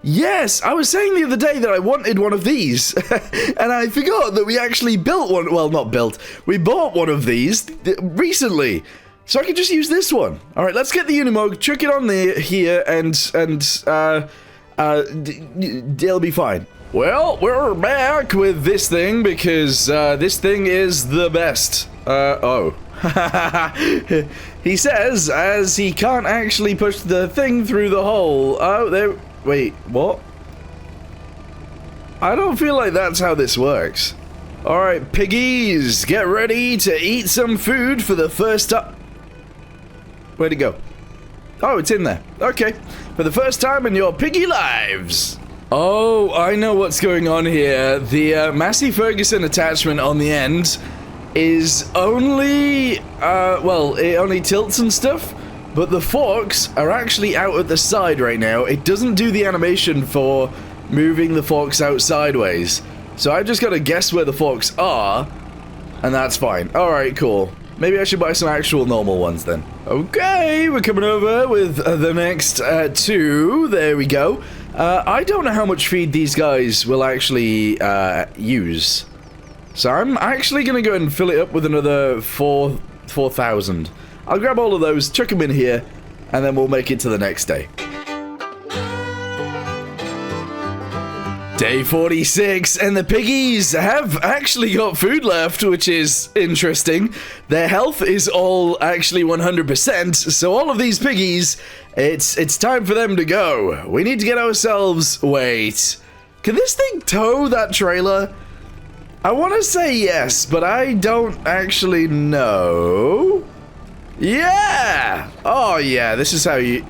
Speaker 1: Yes, I was saying the other day that I wanted one of these. And I forgot that we actually built one. Well, not built. We bought one of these recently. So I can just use this one. All right, let's get the Unimog, chuck it on there here, and it'll be fine. Well, we're back with this thing because this thing is the best. Oh. He says, as he can't actually push the thing through the hole. Oh, there. Wait, what? I don't feel like that's how this works. All right, piggies, get ready to eat some food for the first time. Where'd it go? Oh, it's in there. Okay. For the first time in your piggy lives. Oh, I know what's going on here. The Massey Ferguson attachment on the end is only, well, it only tilts and stuff, but the forks are actually out at the side right now. It doesn't do the animation for moving the forks out sideways. So I've just got to guess where the forks are, and that's fine. Alright, cool. Maybe I should buy some actual normal ones then. Okay, we're coming over with the next two. There we go. I don't know how much feed these guys will actually use. So I'm actually going to go and fill it up with another 4,000. I'll grab all of those, chuck them in here, and then we'll make it to the next day. Day 46, and the piggies have actually got food left, which is interesting. Their health is all actually 100%, so all of these piggies, it's time for them to go. We need to get ourselves... Wait. Can this thing tow that trailer? I want to say yes, but I don't actually know. Yeah! Oh yeah, this is how you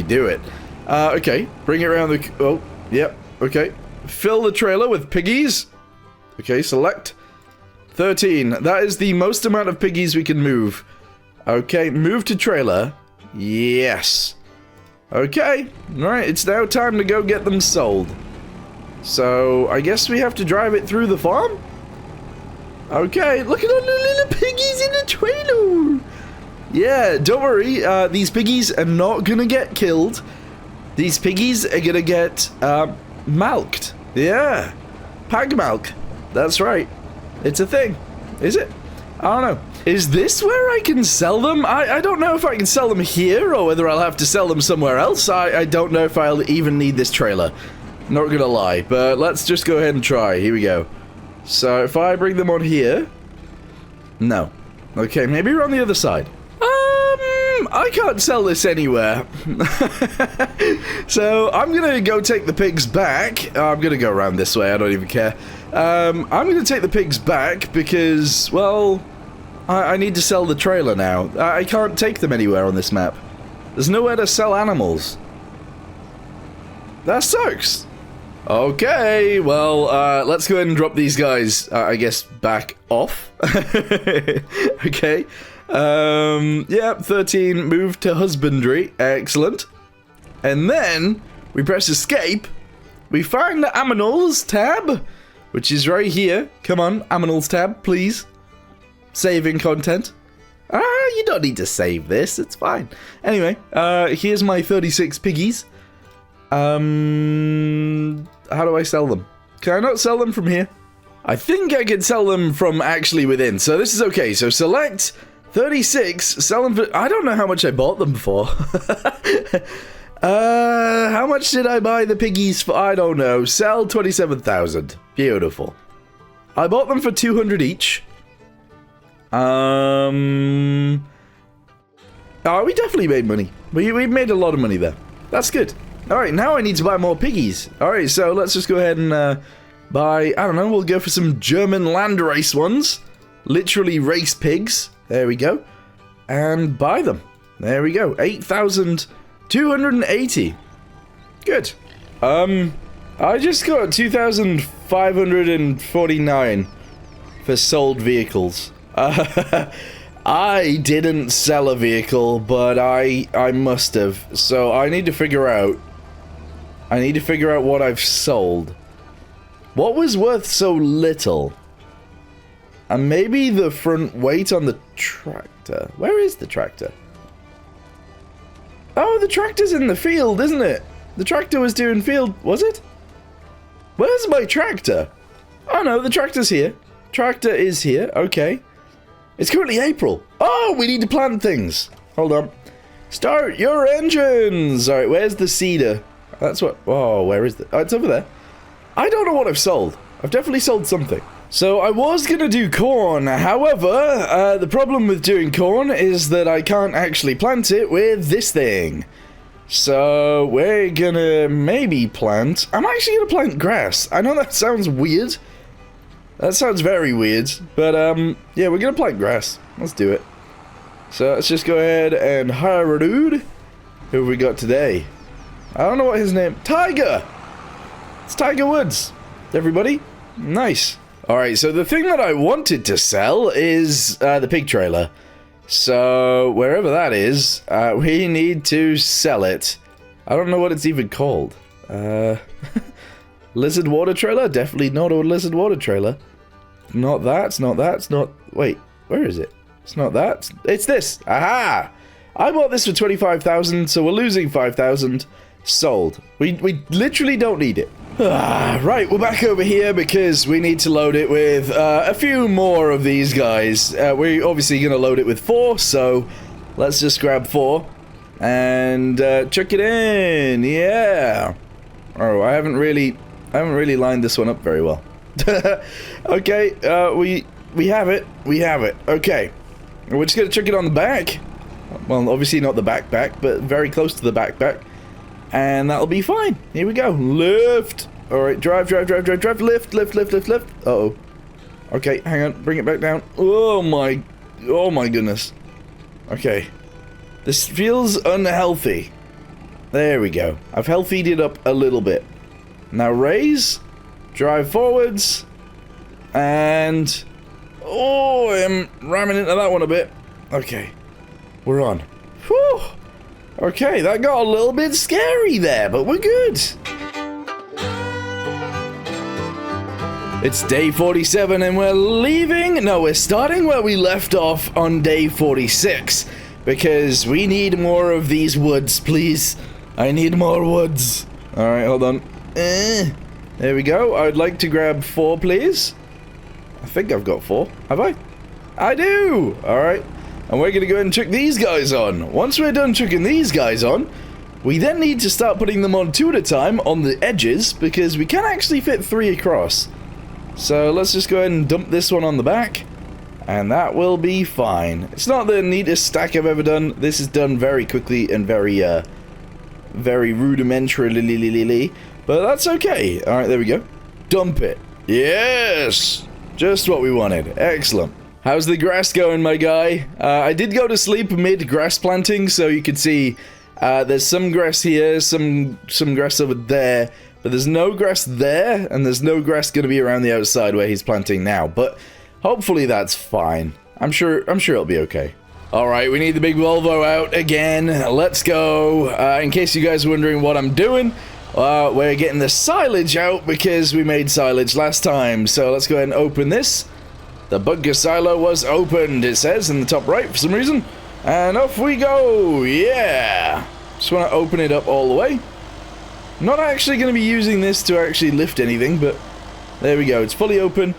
Speaker 1: do it. Okay, bring it around the... Oh, yep, okay. Fill the trailer with piggies. Okay, select 13. That is the most amount of piggies we can move. Okay, move to trailer. Yes. Okay, alright, it's now time to go get them sold. So, I guess we have to drive it through the farm? Okay, look at all the little piggies in the trailer. Yeah, don't worry, these piggies are not gonna get killed. These piggies are gonna get, milked. Yeah. Pig milk. That's right. It's a thing. Is it? I don't know. Is this where I can sell them? I don't know if I can sell them here or whether I'll have to sell them somewhere else. I don't know if I'll even need this trailer. Not gonna lie, but let's just go ahead and try. Here we go. So if I bring them on here... No. Okay, maybe we're on the other side. I can't sell this anywhere. So I'm gonna go take the pigs back. I'm gonna go around this way, I don't even care. I'm gonna take the pigs back because, well, I need to sell the trailer now. I can't take them anywhere on this map. There's nowhere to sell animals. That sucks. Okay, well, let's go ahead and drop these guys, I guess, back off. Okay. Yeah, 13, move to husbandry, excellent. And then, we press escape, we find the Aminals tab, which is right here. Come on, Aminals tab, please. Saving content. You don't need to save this, it's fine. Anyway, here's my 36 piggies. How do I sell them? Can I not sell them from here? I think I can sell them from actually within, so this is okay. So select 36, sell them for... I don't know how much I bought them for. How much did I buy the piggies for? I don't know. Sell 27,000. Beautiful. I bought them for 200 each. Oh, we definitely made money. We made a lot of money there. That's good. Alright, now I need to buy more piggies. Alright, so let's just go ahead and buy... I don't know, we'll go for some German land race ones. Literally race pigs. There we go. And buy them. There we go. 8,280. Good. I just got 2,549 for sold vehicles. I didn't sell a vehicle, but I must have. So I need to figure out... what I've sold. What was worth so little? And maybe the front weight on the tractor. Where is the tractor? Oh, the tractor's in the field, isn't it? The tractor was doing field, was it? Where's my tractor? Oh no, the tractor's here. Tractor is here, okay. It's currently April. Oh, we need to plant things. Hold on. Start your engines. Alright, where's the seeder? That's what... Oh, where is it? Oh, it's over there. I don't know what I've sold. I've definitely sold something. So I was gonna do corn, however, the problem with doing corn is that I can't actually plant it with this thing. So we're gonna maybe plant... I'm actually gonna plant grass. I know that sounds weird. That sounds very weird, but yeah, we're gonna plant grass. Let's do it. So let's just go ahead and hire a dude. Who have we got today? I don't know what his name... Tiger! It's Tiger Woods, everybody. Nice. Alright, so the thing that I wanted to sell is the pig trailer. So, wherever that is, we need to sell it. I don't know what it's even called. Lizard water trailer? Definitely not a lizard water trailer. Not that, it's not that, it's not... Wait, where is it? It's not that. It's this. Aha! I bought this for 25,000, so we're losing 5,000. Sold. We literally don't need it. Right, we're back over here because we need to load it with a few more of these guys. We're obviously going to load it with 4, so let's just grab 4 and chuck it in. Yeah. Oh, I haven't really lined this one up very well. Okay, we have it. We have it. Okay. We're just going to chuck it on the back. Well, obviously not the backpack, but very close to the backpack. And that'll be fine. Here we go. Lift. Alright, drive. Lift. Uh-oh. Okay, hang on. Bring it back down. Oh my goodness. Okay. This feels unhealthy. There we go. I've healthied it up a little bit. Now raise. Drive forwards. And... oh, I'm ramming into that one a bit. Okay. We're on. Whew. Okay, that got a little bit scary there, but we're good. It's day 47 and we're leaving. No, we're starting where we left off on day 46. Because we need more of these woods, please. I need more woods. Alright, hold on. There we go. I'd like to grab 4, please. I think I've got 4. Have I? I do! Alright. And we're going to go ahead and chuck these guys on. Once we're done chucking these guys on, we then need to start putting them on 2 at a time on the edges, because we can actually fit 3 across. So let's just go ahead and dump this one on the back, and that will be fine. It's not the neatest stack I've ever done. This is done very quickly and very rudimentarily, but that's okay. Alright, there we go. Dump it. Yes! Just what we wanted. Excellent. How's the grass going, my guy? I did go to sleep mid-grass planting, so you can see there's some grass here, some grass over there, but there's no grass there, and there's no grass going to be around the outside where he's planting now, but hopefully that's fine. I'm sure it'll be okay. Alright, we need the big Volvo out again. Let's go. In case you guys are wondering what I'm doing, we're getting the silage out because we made silage last time, so let's go ahead and open this. The bunker silo was opened, it says in the top right for some reason. And off we go, yeah! Just want to open it up all the way. Not actually going to be using this to actually lift anything, but there we go, it's fully open.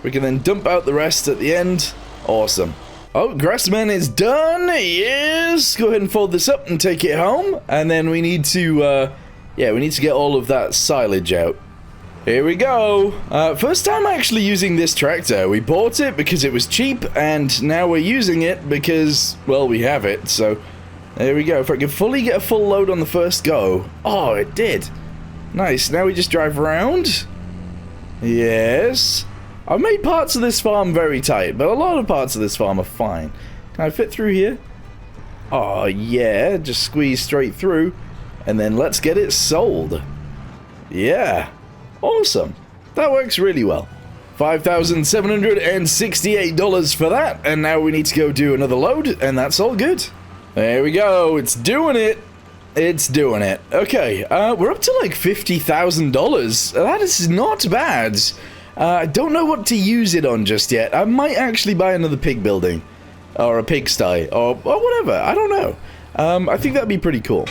Speaker 1: We can then dump out the rest at the end. Awesome. Oh, Grassman is done, yes! Go ahead and fold this up and take it home. And then we need to, we need to get all of that silage out. Here we go. First time actually using this tractor. We bought it because it was cheap, and now we're using it because, well, we have it, so there we go. If I can fully get a full load on the first go. Oh, it did. Nice. Now we just drive around. Yes. I've made parts of this farm very tight, but a lot of parts of this farm are fine. Can I fit through here? Oh, yeah. Just squeeze straight through, and then let's get it sold. Yeah. Awesome. That works really well. $5,768 for that, and now we need to go do another load, and that's all good. There we go. It's doing it. It's doing it. Okay, we're up to like $50,000. That is not bad. I don't know what to use it on just yet. I might actually buy another pig building, or a pigsty, or whatever. I don't know. I think that'd be pretty cool.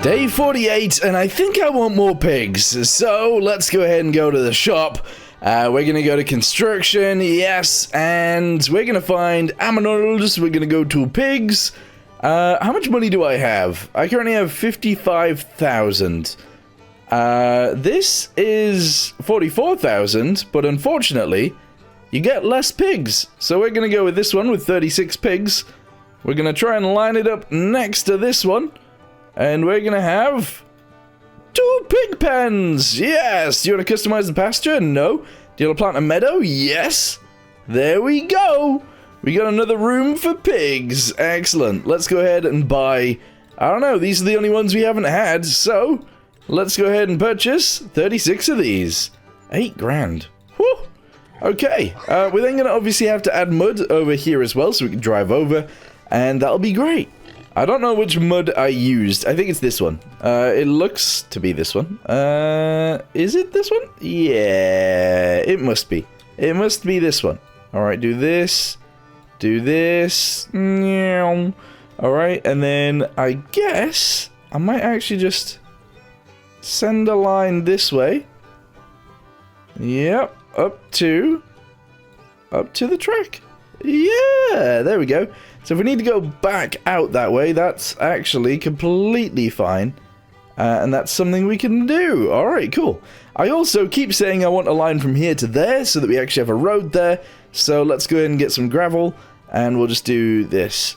Speaker 1: Day 48, and I think I want more pigs, so let's go ahead and go to the shop. We're gonna go to construction, yes, and we're gonna find aminals. We're gonna go to pigs. How much money do I have? I currently have 55,000. This is 44,000, but unfortunately, you get less pigs. So we're gonna go with this one with 36 pigs. We're gonna try and line it up next to this one. And we're gonna have 2 pig pens! Yes! Do you want to customize the pasture? No. Do you want to plant a meadow? Yes! There we go! We got another room for pigs. Excellent. Let's go ahead and buy... I don't know, these are the only ones we haven't had, so... let's go ahead and purchase 36 of these. 8 grand. Whew! Okay. We're then gonna obviously have to add mud over here as well, so we can drive over. And that'll be great. I don't know which mud I used. I think it's this one. It looks to be this one. Is it this one? Yeah, it must be. It must be this one. Alright, do this. Do this. Alright, and then I guess I might actually just send a line this way. Yep, up to the track. Yeah, there we go. So if we need to go back out that way, that's actually completely fine. And that's something we can do. Alright, cool. I also keep saying I want a line from here to there so that we actually have a road there. So let's go ahead and get some gravel. And we'll just do this.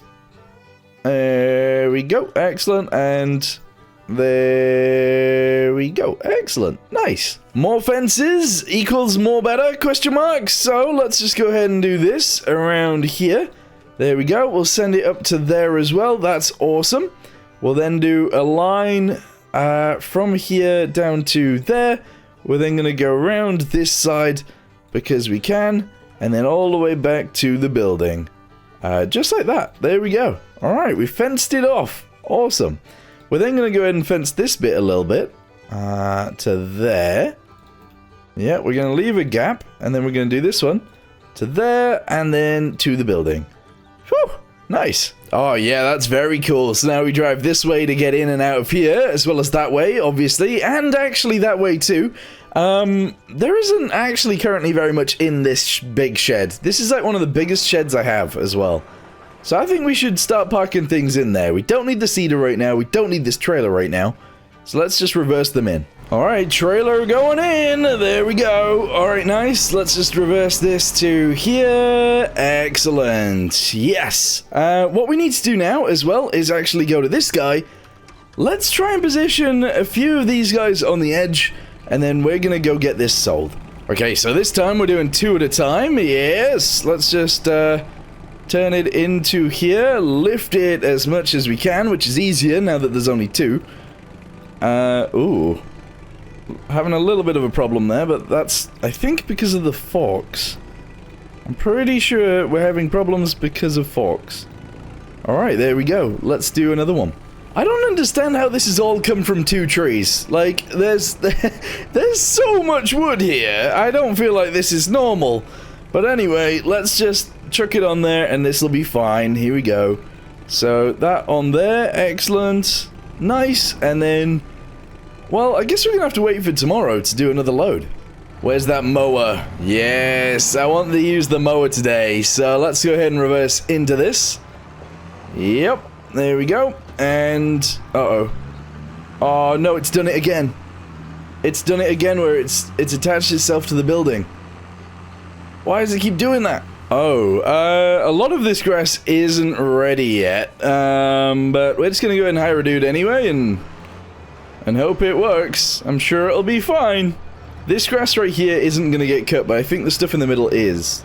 Speaker 1: There we go. Excellent. And there we go. Excellent. Nice. More fences equals more better? Question mark. So let's just go ahead and do this around here. There we go. We'll send it up to there as well. That's awesome. We'll then do a line from here down to there. We're then going to go around this side because we can. And then all the way back to the building. Just like that. There we go. Alright, we fenced it off. Awesome. We're then going to go ahead and fence this bit a little bit. To there. Yeah, we're going to leave a gap. And then we're going to do this one. To there. And then to the building. Whew, nice. Oh yeah, that's very cool. So now we drive this way to get in and out of here, as well as that way, obviously, and actually that way too. There isn't actually currently very much in this big shed. This is like one of the biggest sheds I have as well. So I think we should start parking things in there. We don't need the cedar right now. We don't need this trailer right now. So let's just reverse them in. Alright, trailer going in. There we go. Alright, nice. Let's just reverse this to here. Excellent. Yes. What we need to do now as well is actually go to this guy. Let's try and position a few of these guys on the edge. And then we're going to go get this sold. Okay, so this time we're doing 2 at a time. Yes. Let's just turn it into here. Lift it as much as we can, which is easier now that there's only 2. Ooh. Having a little bit of a problem there, but that's, I think, because of the forks. I'm pretty sure we're having problems because of forks. Alright, there we go. Let's do another one. I don't understand how this has all come from 2 trees. Like, there's so much wood here. I don't feel like this is normal. But anyway, let's just chuck it on there and this will be fine. Here we go. So, that on there. Excellent. Nice. And then... well, I guess we're gonna have to wait for tomorrow to do another load. Where's that mower? Yes, I want to use the mower today. So let's go ahead and reverse into this. Yep, there we go. And, uh-oh. Oh, no, it's done it again. It's done it again where it's attached itself to the building. Why does it keep doing that? Oh, a lot of this grass isn't ready yet. But we're just gonna go ahead and hire a dude anyway and hope it works. I'm sure it'll be fine. This grass right here isn't going to get cut, but I think the stuff in the middle is.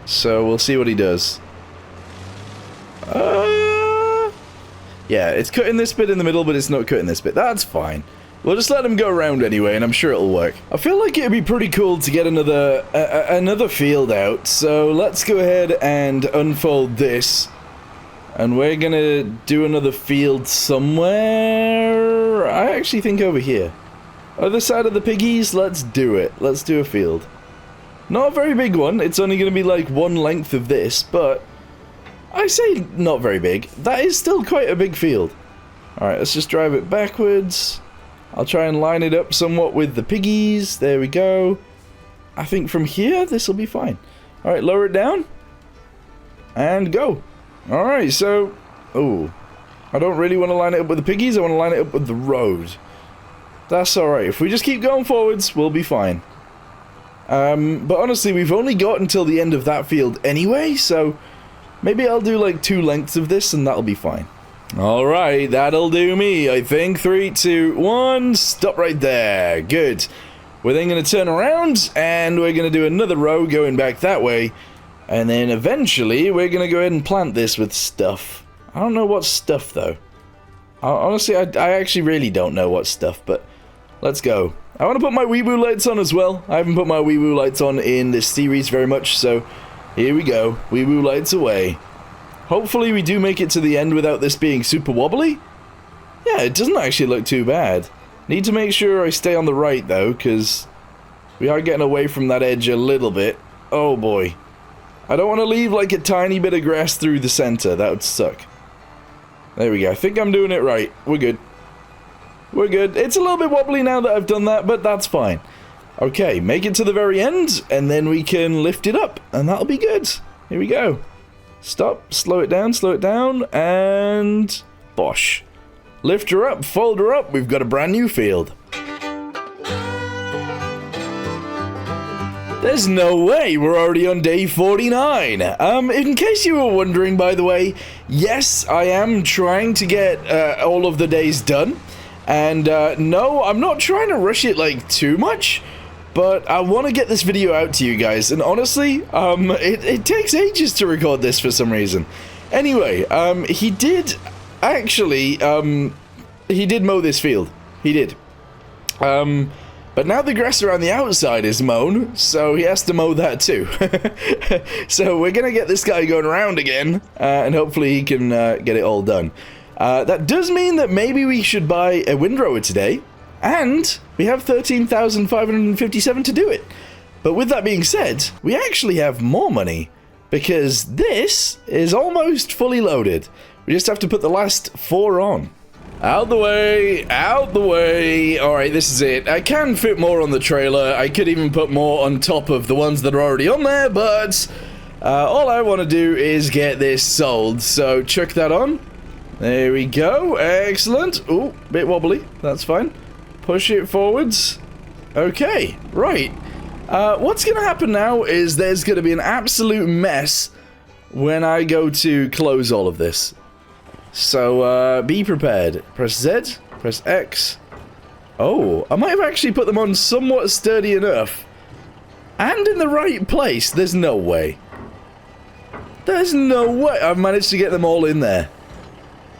Speaker 1: So we'll see what he does. Yeah, it's cutting this bit in the middle, but it's not cutting this bit. That's fine. We'll just let him go around anyway, and I'm sure it'll work. I feel like it'd be pretty cool to get another field out. So let's go ahead and unfold this. And we're gonna do another field somewhere. I actually think over here. Other side of the piggies, let's do it. Let's do a field. Not a very big one. It's only gonna be like 1 length of this, but I say not very big. That is still quite a big field. Alright, let's just drive it backwards. I'll try and line it up somewhat with the piggies. There we go. I think from here, this will be fine. Alright, lower it down. And go. Alright, so... oh. I don't really want to line it up with the piggies. I want to line it up with the road. That's alright. If we just keep going forwards, we'll be fine. But honestly, we've only got until the end of that field anyway, so... maybe I'll do like 2 lengths of this and that'll be fine. Alright, that'll do me, I think. 3, 2, 1. Stop right there. Good. We're then going to turn around and we're going to do another row going back that way. And then eventually we're going to go ahead and plant this with stuff. I don't know what stuff though. Honestly, I actually really don't know what stuff, but let's go. I want to put my wee-woo lights on as well. I haven't put my wee-woo lights on in this series very much, so here we go. Wee-woo lights away. Hopefully we do make it to the end without this being super wobbly. Yeah, it doesn't actually look too bad. Need to make sure I stay on the right, though, because we are getting away from that edge a little bit. Oh, boy. I don't want to leave, like, a tiny bit of grass through the center. That would suck. There we go. I think I'm doing it right. We're good. We're good. It's a little bit wobbly now that I've done that, but that's fine. Okay, make it to the very end, and then we can lift it up, and that'll be good. Here we go. Stop, slow it down, and bosh. Lift her up, fold her up, we've got a brand new field. There's no way we're already on day 49. In case you were wondering, by the way, yes, I am trying to get all of the days done. And no, I'm not trying to rush it like too much. But I want to get this video out to you guys, and honestly, it takes ages to record this for some reason. Anyway, he did actually, he did mow this field. He did. But now the grass around the outside is mown, so he has to mow that too. So we're gonna get this guy going around again, and hopefully he can get it all done. That does mean that maybe we should buy a windrower today. And we have 13,557 to do it. But with that being said, we actually have more money, because this is almost fully loaded. We just have to put the last 4 on. Out the way, out the way. Alright, this is it. I can fit more on the trailer. I could even put more on top of the ones that are already on there, but all I want to do is get this sold. So chuck that on. There we go. Excellent. Ooh, bit wobbly. That's fine. Push it forwards. Okay, right. What's going to happen now is there's going to be an absolute mess when I go to close all of this. So, be prepared. Press Z, press X. Oh, I might have actually put them on somewhat sturdy enough. And in the right place. There's no way. There's no way I've managed to get them all in there.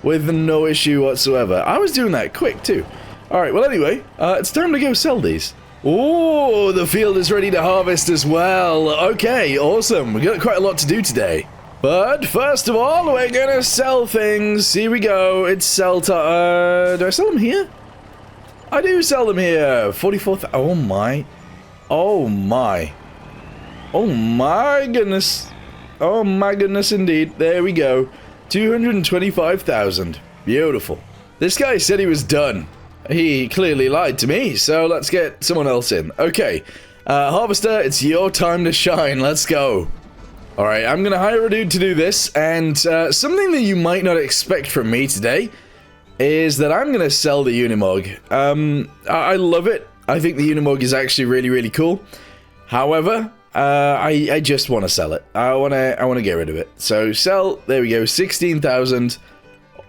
Speaker 1: With no issue whatsoever. I was doing that quick, too. Alright, well anyway, it's time to go sell these. Oh, the field is ready to harvest as well. Okay, awesome. We've got quite a lot to do today. But first of all, we're gonna sell things. Here we go. It's sell time. Do I sell them here? I do sell them here. 44,000. Oh my. Oh my. Oh my goodness. Oh my goodness indeed. There we go. 225,000. Beautiful. This guy said he was done. He clearly lied to me, so let's get someone else in. Okay, Harvester, it's your time to shine. Let's go. Alright, I'm going to hire a dude to do this, and something that you might not expect from me today is that I'm going to sell the Unimog. I love it. I think the Unimog is actually really, really cool. However, I just want to sell it. I want to get rid of it. So, sell. There we go. 16,000.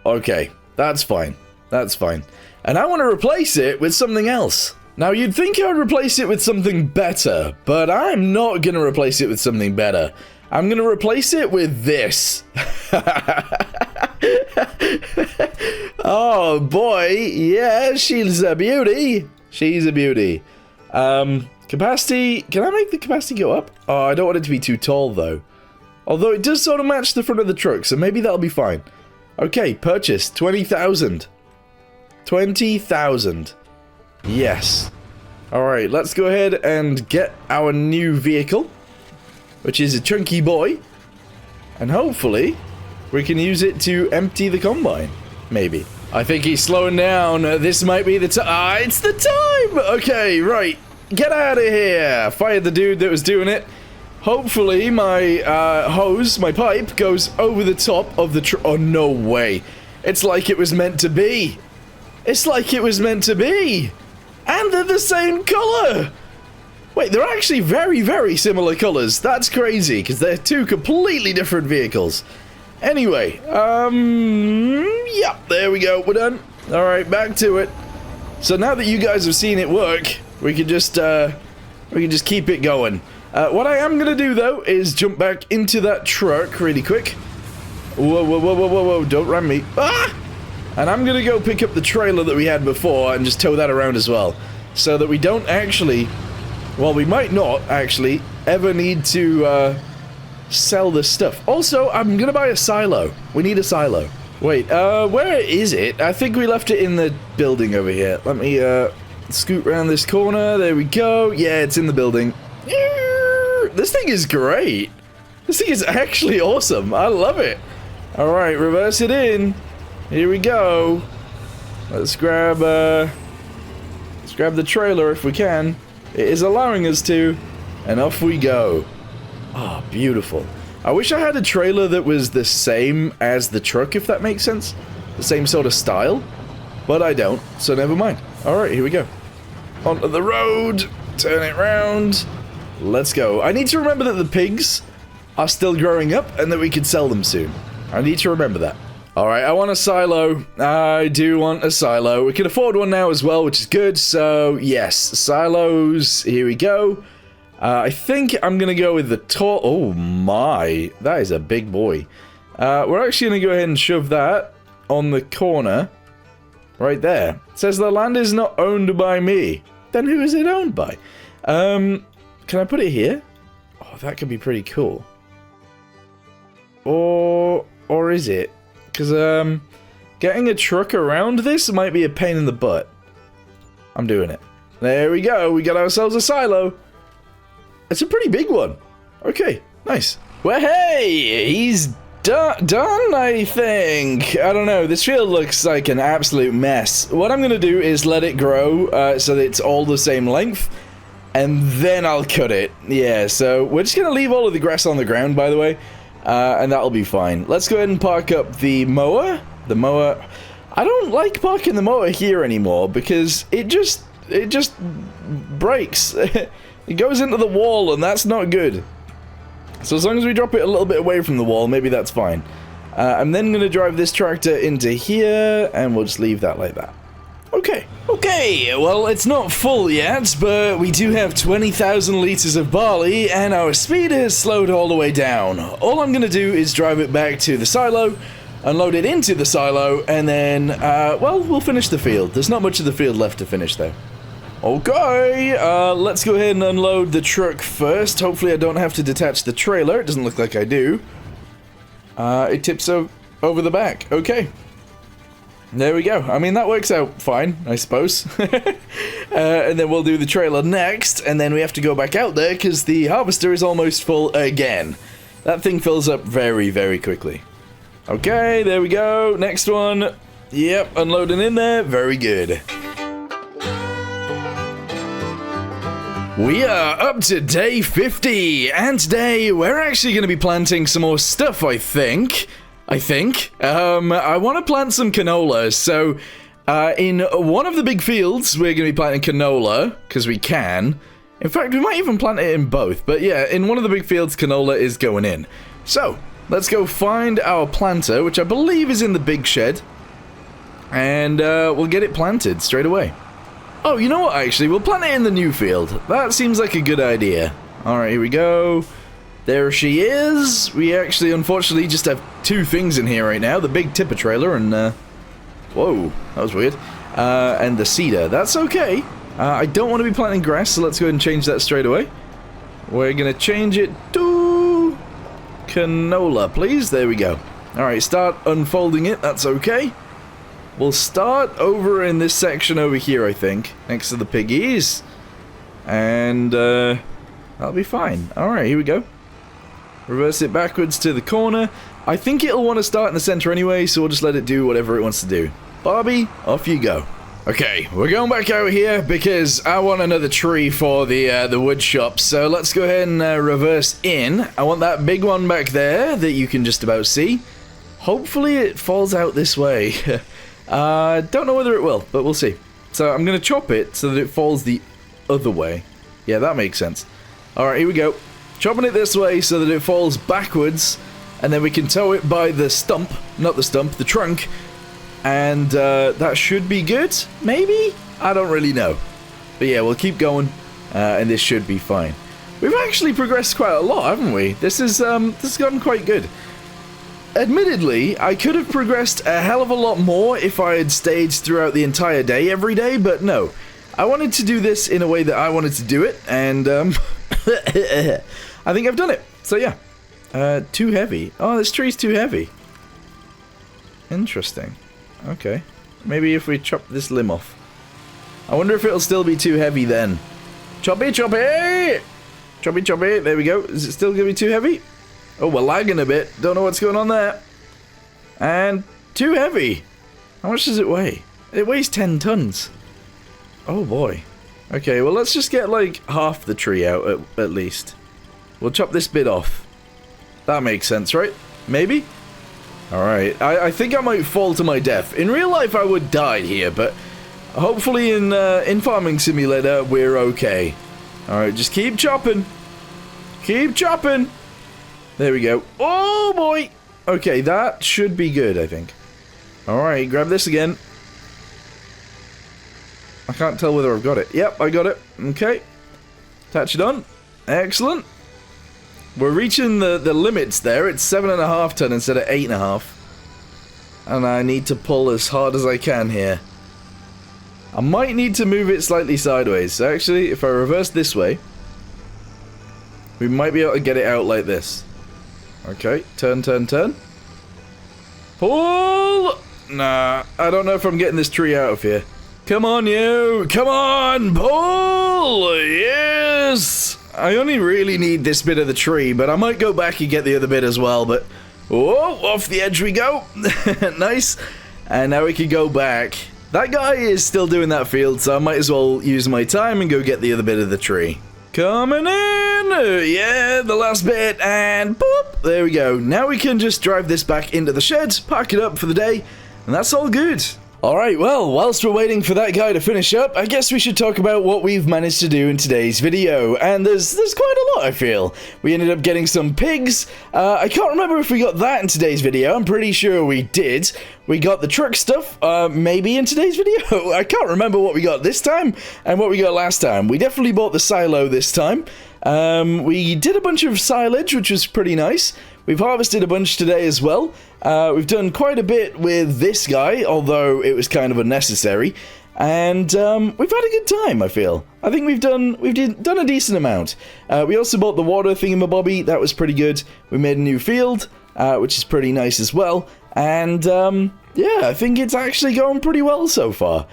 Speaker 1: Okay, that's fine. That's fine. And I want to replace it with something else. Now, you'd think I would replace it with something better, but I'm not going to replace it with something better. I'm going to replace it with this. Oh, boy. Yeah, she's a beauty. She's a beauty. Capacity. Can I make the capacity go up? Oh, I don't want it to be too tall, though. Although it does sort of match the front of the truck, so maybe that'll be fine. Okay, purchase. 20,000. 20,000. Yes. Alright, let's go ahead and get our new vehicle, which is a chunky boy. And hopefully, we can use it to empty the combine. Maybe. I think he's slowing down. This might be the time. Ah, it's the time! Okay, right. Get out of here. Fired the dude that was doing it. Hopefully, my hose, my pipe, goes over the top of the oh, no way. It's like it was meant to be. It's like it was meant to be. And they're the same color. Wait, they're actually very, very similar colors. That's crazy, because they're two completely different vehicles. Anyway, yeah, there we go. We're done. All right, back to it. So now that you guys have seen it work, we can just keep it going. What I am gonna do though is jump back into that truck really quick. Whoa, whoa, whoa, whoa, whoa, whoa! Don't ram me. Ah! And I'm gonna go pick up the trailer that we had before and just tow that around as well, so that we don't actually, well, we might not actually ever need to sell this stuff. Also, I'm gonna buy a silo. We need a silo. Wait, where is it? I think we left it in the building over here. Let me, scoot around this corner. There we go. Yeah, it's in the building. This thing is great. This thing is actually awesome. I love it. Alright, reverse it in. Here we go. Let's grab the trailer if we can. It is allowing us to. And off we go. Ah, oh, beautiful. I wish I had a trailer that was the same as the truck, if that makes sense. The same sort of style. But I don't, so never mind. Alright, here we go. Onto the road. Turn it round. Let's go. I need to remember that the pigs are still growing up and that we can sell them soon. I need to remember that. Alright, I want a silo. I do want a silo. We can afford one now as well, which is good. So, yes, silos. Here we go. I think I'm going to go with the tall... Oh my, that is a big boy. We're actually going to go ahead and shove that on the corner. Right there. It says the land is not owned by me. Then who is it owned by? Can I put it here? Oh, that could be pretty cool. Or is it? Because, getting a truck around this might be a pain in the butt. I'm doing it. There we go. We got ourselves a silo. It's a pretty big one. Okay, nice. Well, hey, he's done, I think. I don't know. This field looks like an absolute mess. What I'm going to do is let it grow so that it's all the same length. And then I'll cut it. Yeah, so we're just going to leave all of the grass on the ground, by the way. And that'll be fine. Let's go ahead and park up the mower. The mower. I don't like parking the mower here anymore because it just breaks. It goes into the wall and that's not good. So as long as we drop it a little bit away from the wall, maybe that's fine. I'm then going to drive this tractor into here and we'll just leave that like that. Okay. Okay, well, it's not full yet, but we do have 20,000 litres of barley, and our speed has slowed all the way down. All I'm going to do is drive it back to the silo, unload it into the silo, and then, well, we'll finish the field. There's not much of the field left to finish, though. Okay, let's go ahead and unload the truck first. Hopefully I don't have to detach the trailer. It doesn't look like I do. It tips over the back. Okay. There we go. I mean, that works out fine, I suppose. And then we'll do the trailer next, and then we have to go back out there because the harvester is almost full again. That thing fills up very, very quickly. Okay, there we go. Next one. Yep, unloading in there. Very good. We are up to day 50, and today we're actually going to be planting some more stuff, I think. I want to plant some canola, so in one of the big fields, we're going to be planting canola, because we can. In fact, we might even plant it in both, but yeah, in one of the big fields, canola is going in. So, let's go find our planter, which I believe is in the big shed, and we'll get it planted straight away. Oh, you know what, actually, we'll plant it in the new field. That seems like a good idea. Alright, here we go. There she is. We actually, unfortunately, just have two things in here right now. The big tipper trailer and, whoa, that was weird. And the cedar. That's okay. I don't want to be planting grass, so let's go ahead and change that straight away. We're going to change it to canola, please. There we go. Alright, start unfolding it. That's okay. We'll start over in this section over here, I think, next to the piggies. And, that'll be fine. Alright, here we go. Reverse it backwards to the corner. I think it'll want to start in the center anyway, so we'll just let it do whatever it wants to do. Barbie, off you go. Okay, we're going back out here because I want another tree for the wood shop. So let's go ahead and reverse in. I want that big one back there that you can just about see. Hopefully it falls out this way. Don't know whether it will, but we'll see. So I'm going to chop it so that it falls the other way. Yeah, that makes sense. Alright, here we go. Chopping it this way so that it falls backwards, and then we can tow it by the stump, not the stump, the trunk, and that should be good, maybe? I don't really know. But yeah, we'll keep going, and this should be fine. We've actually progressed quite a lot, haven't we? This has gotten quite good. Admittedly, I could have progressed a hell of a lot more if I had stayed throughout the entire day every day, but no. I wanted to do this in a way that I wanted to do it, and I think I've done it. So yeah, Too heavy. Oh, this tree's too heavy. Interesting. Okay. Maybe if we chop this limb off. I wonder if it'll still be too heavy then. Choppy, choppy! Choppy, choppy. There we go. Is it still going to be too heavy? Oh, we're lagging a bit. Don't know what's going on there. And too heavy. How much does it weigh? It weighs 10 tons. Oh, boy. Okay, well, let's just get, like, half the tree out at least. We'll chop this bit off. That makes sense, right? Maybe? Alright, I think I might fall to my death. In real life, I would die here, but hopefully in Farming Simulator, we're okay. Alright, just keep chopping. Keep chopping. There we go. Oh, boy. Okay, that should be good, I think. Alright, grab this again. I can't tell whether I've got it. Yep, I got it. Okay. Attach it on. Excellent. We're reaching the limits there. It's 7.5 ton instead of 8.5. And I need to pull as hard as I can here. I might need to move it slightly sideways. So actually, if I reverse this way, we might be able to get it out like this. Okay, turn, turn, turn. Pull! Nah, I don't know if I'm getting this tree out of here. Come on, you! Come on! Pull! Yes! I only really need this bit of the tree, but I might go back and get the other bit as well, but... Oh, off the edge we go! Nice! And now we can go back. That guy is still doing that field, so I might as well use my time and go get the other bit of the tree. Coming in! Yeah, the last bit, and boop! There we go. Now we can just drive this back into the shed, park it up for the day, and that's all good. Alright, well, whilst we're waiting for that guy to finish up, I guess we should talk about what we've managed to do in today's video, and there's quite a lot, I feel. We ended up getting some pigs. I can't remember if we got that in today's video. I'm pretty sure we did. We got the truck stuff, maybe in today's video. I can't remember what we got this time and what we got last time. We definitely bought the silo this time. We did a bunch of silage, which was pretty nice. We've harvested a bunch today as well. We've done quite a bit with this guy, although it was kind of unnecessary. And we've had a good time, I feel. I think we've done a decent amount. We also bought the water thingamabobby. That was pretty good. We made a new field, which is pretty nice as well. And yeah, I think it's actually going pretty well so far.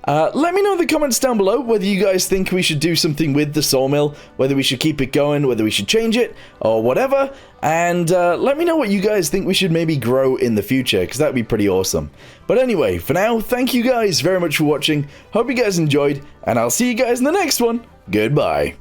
Speaker 1: Let me know in the comments down below whether you guys think we should do something with the sawmill, whether we should keep it going, whether we should change it, or whatever. And let me know what you guys think we should maybe grow in the future, because that would be pretty awesome. But anyway, for now, thank you guys very much for watching. Hope you guys enjoyed, and I'll see you guys in the next one. Goodbye.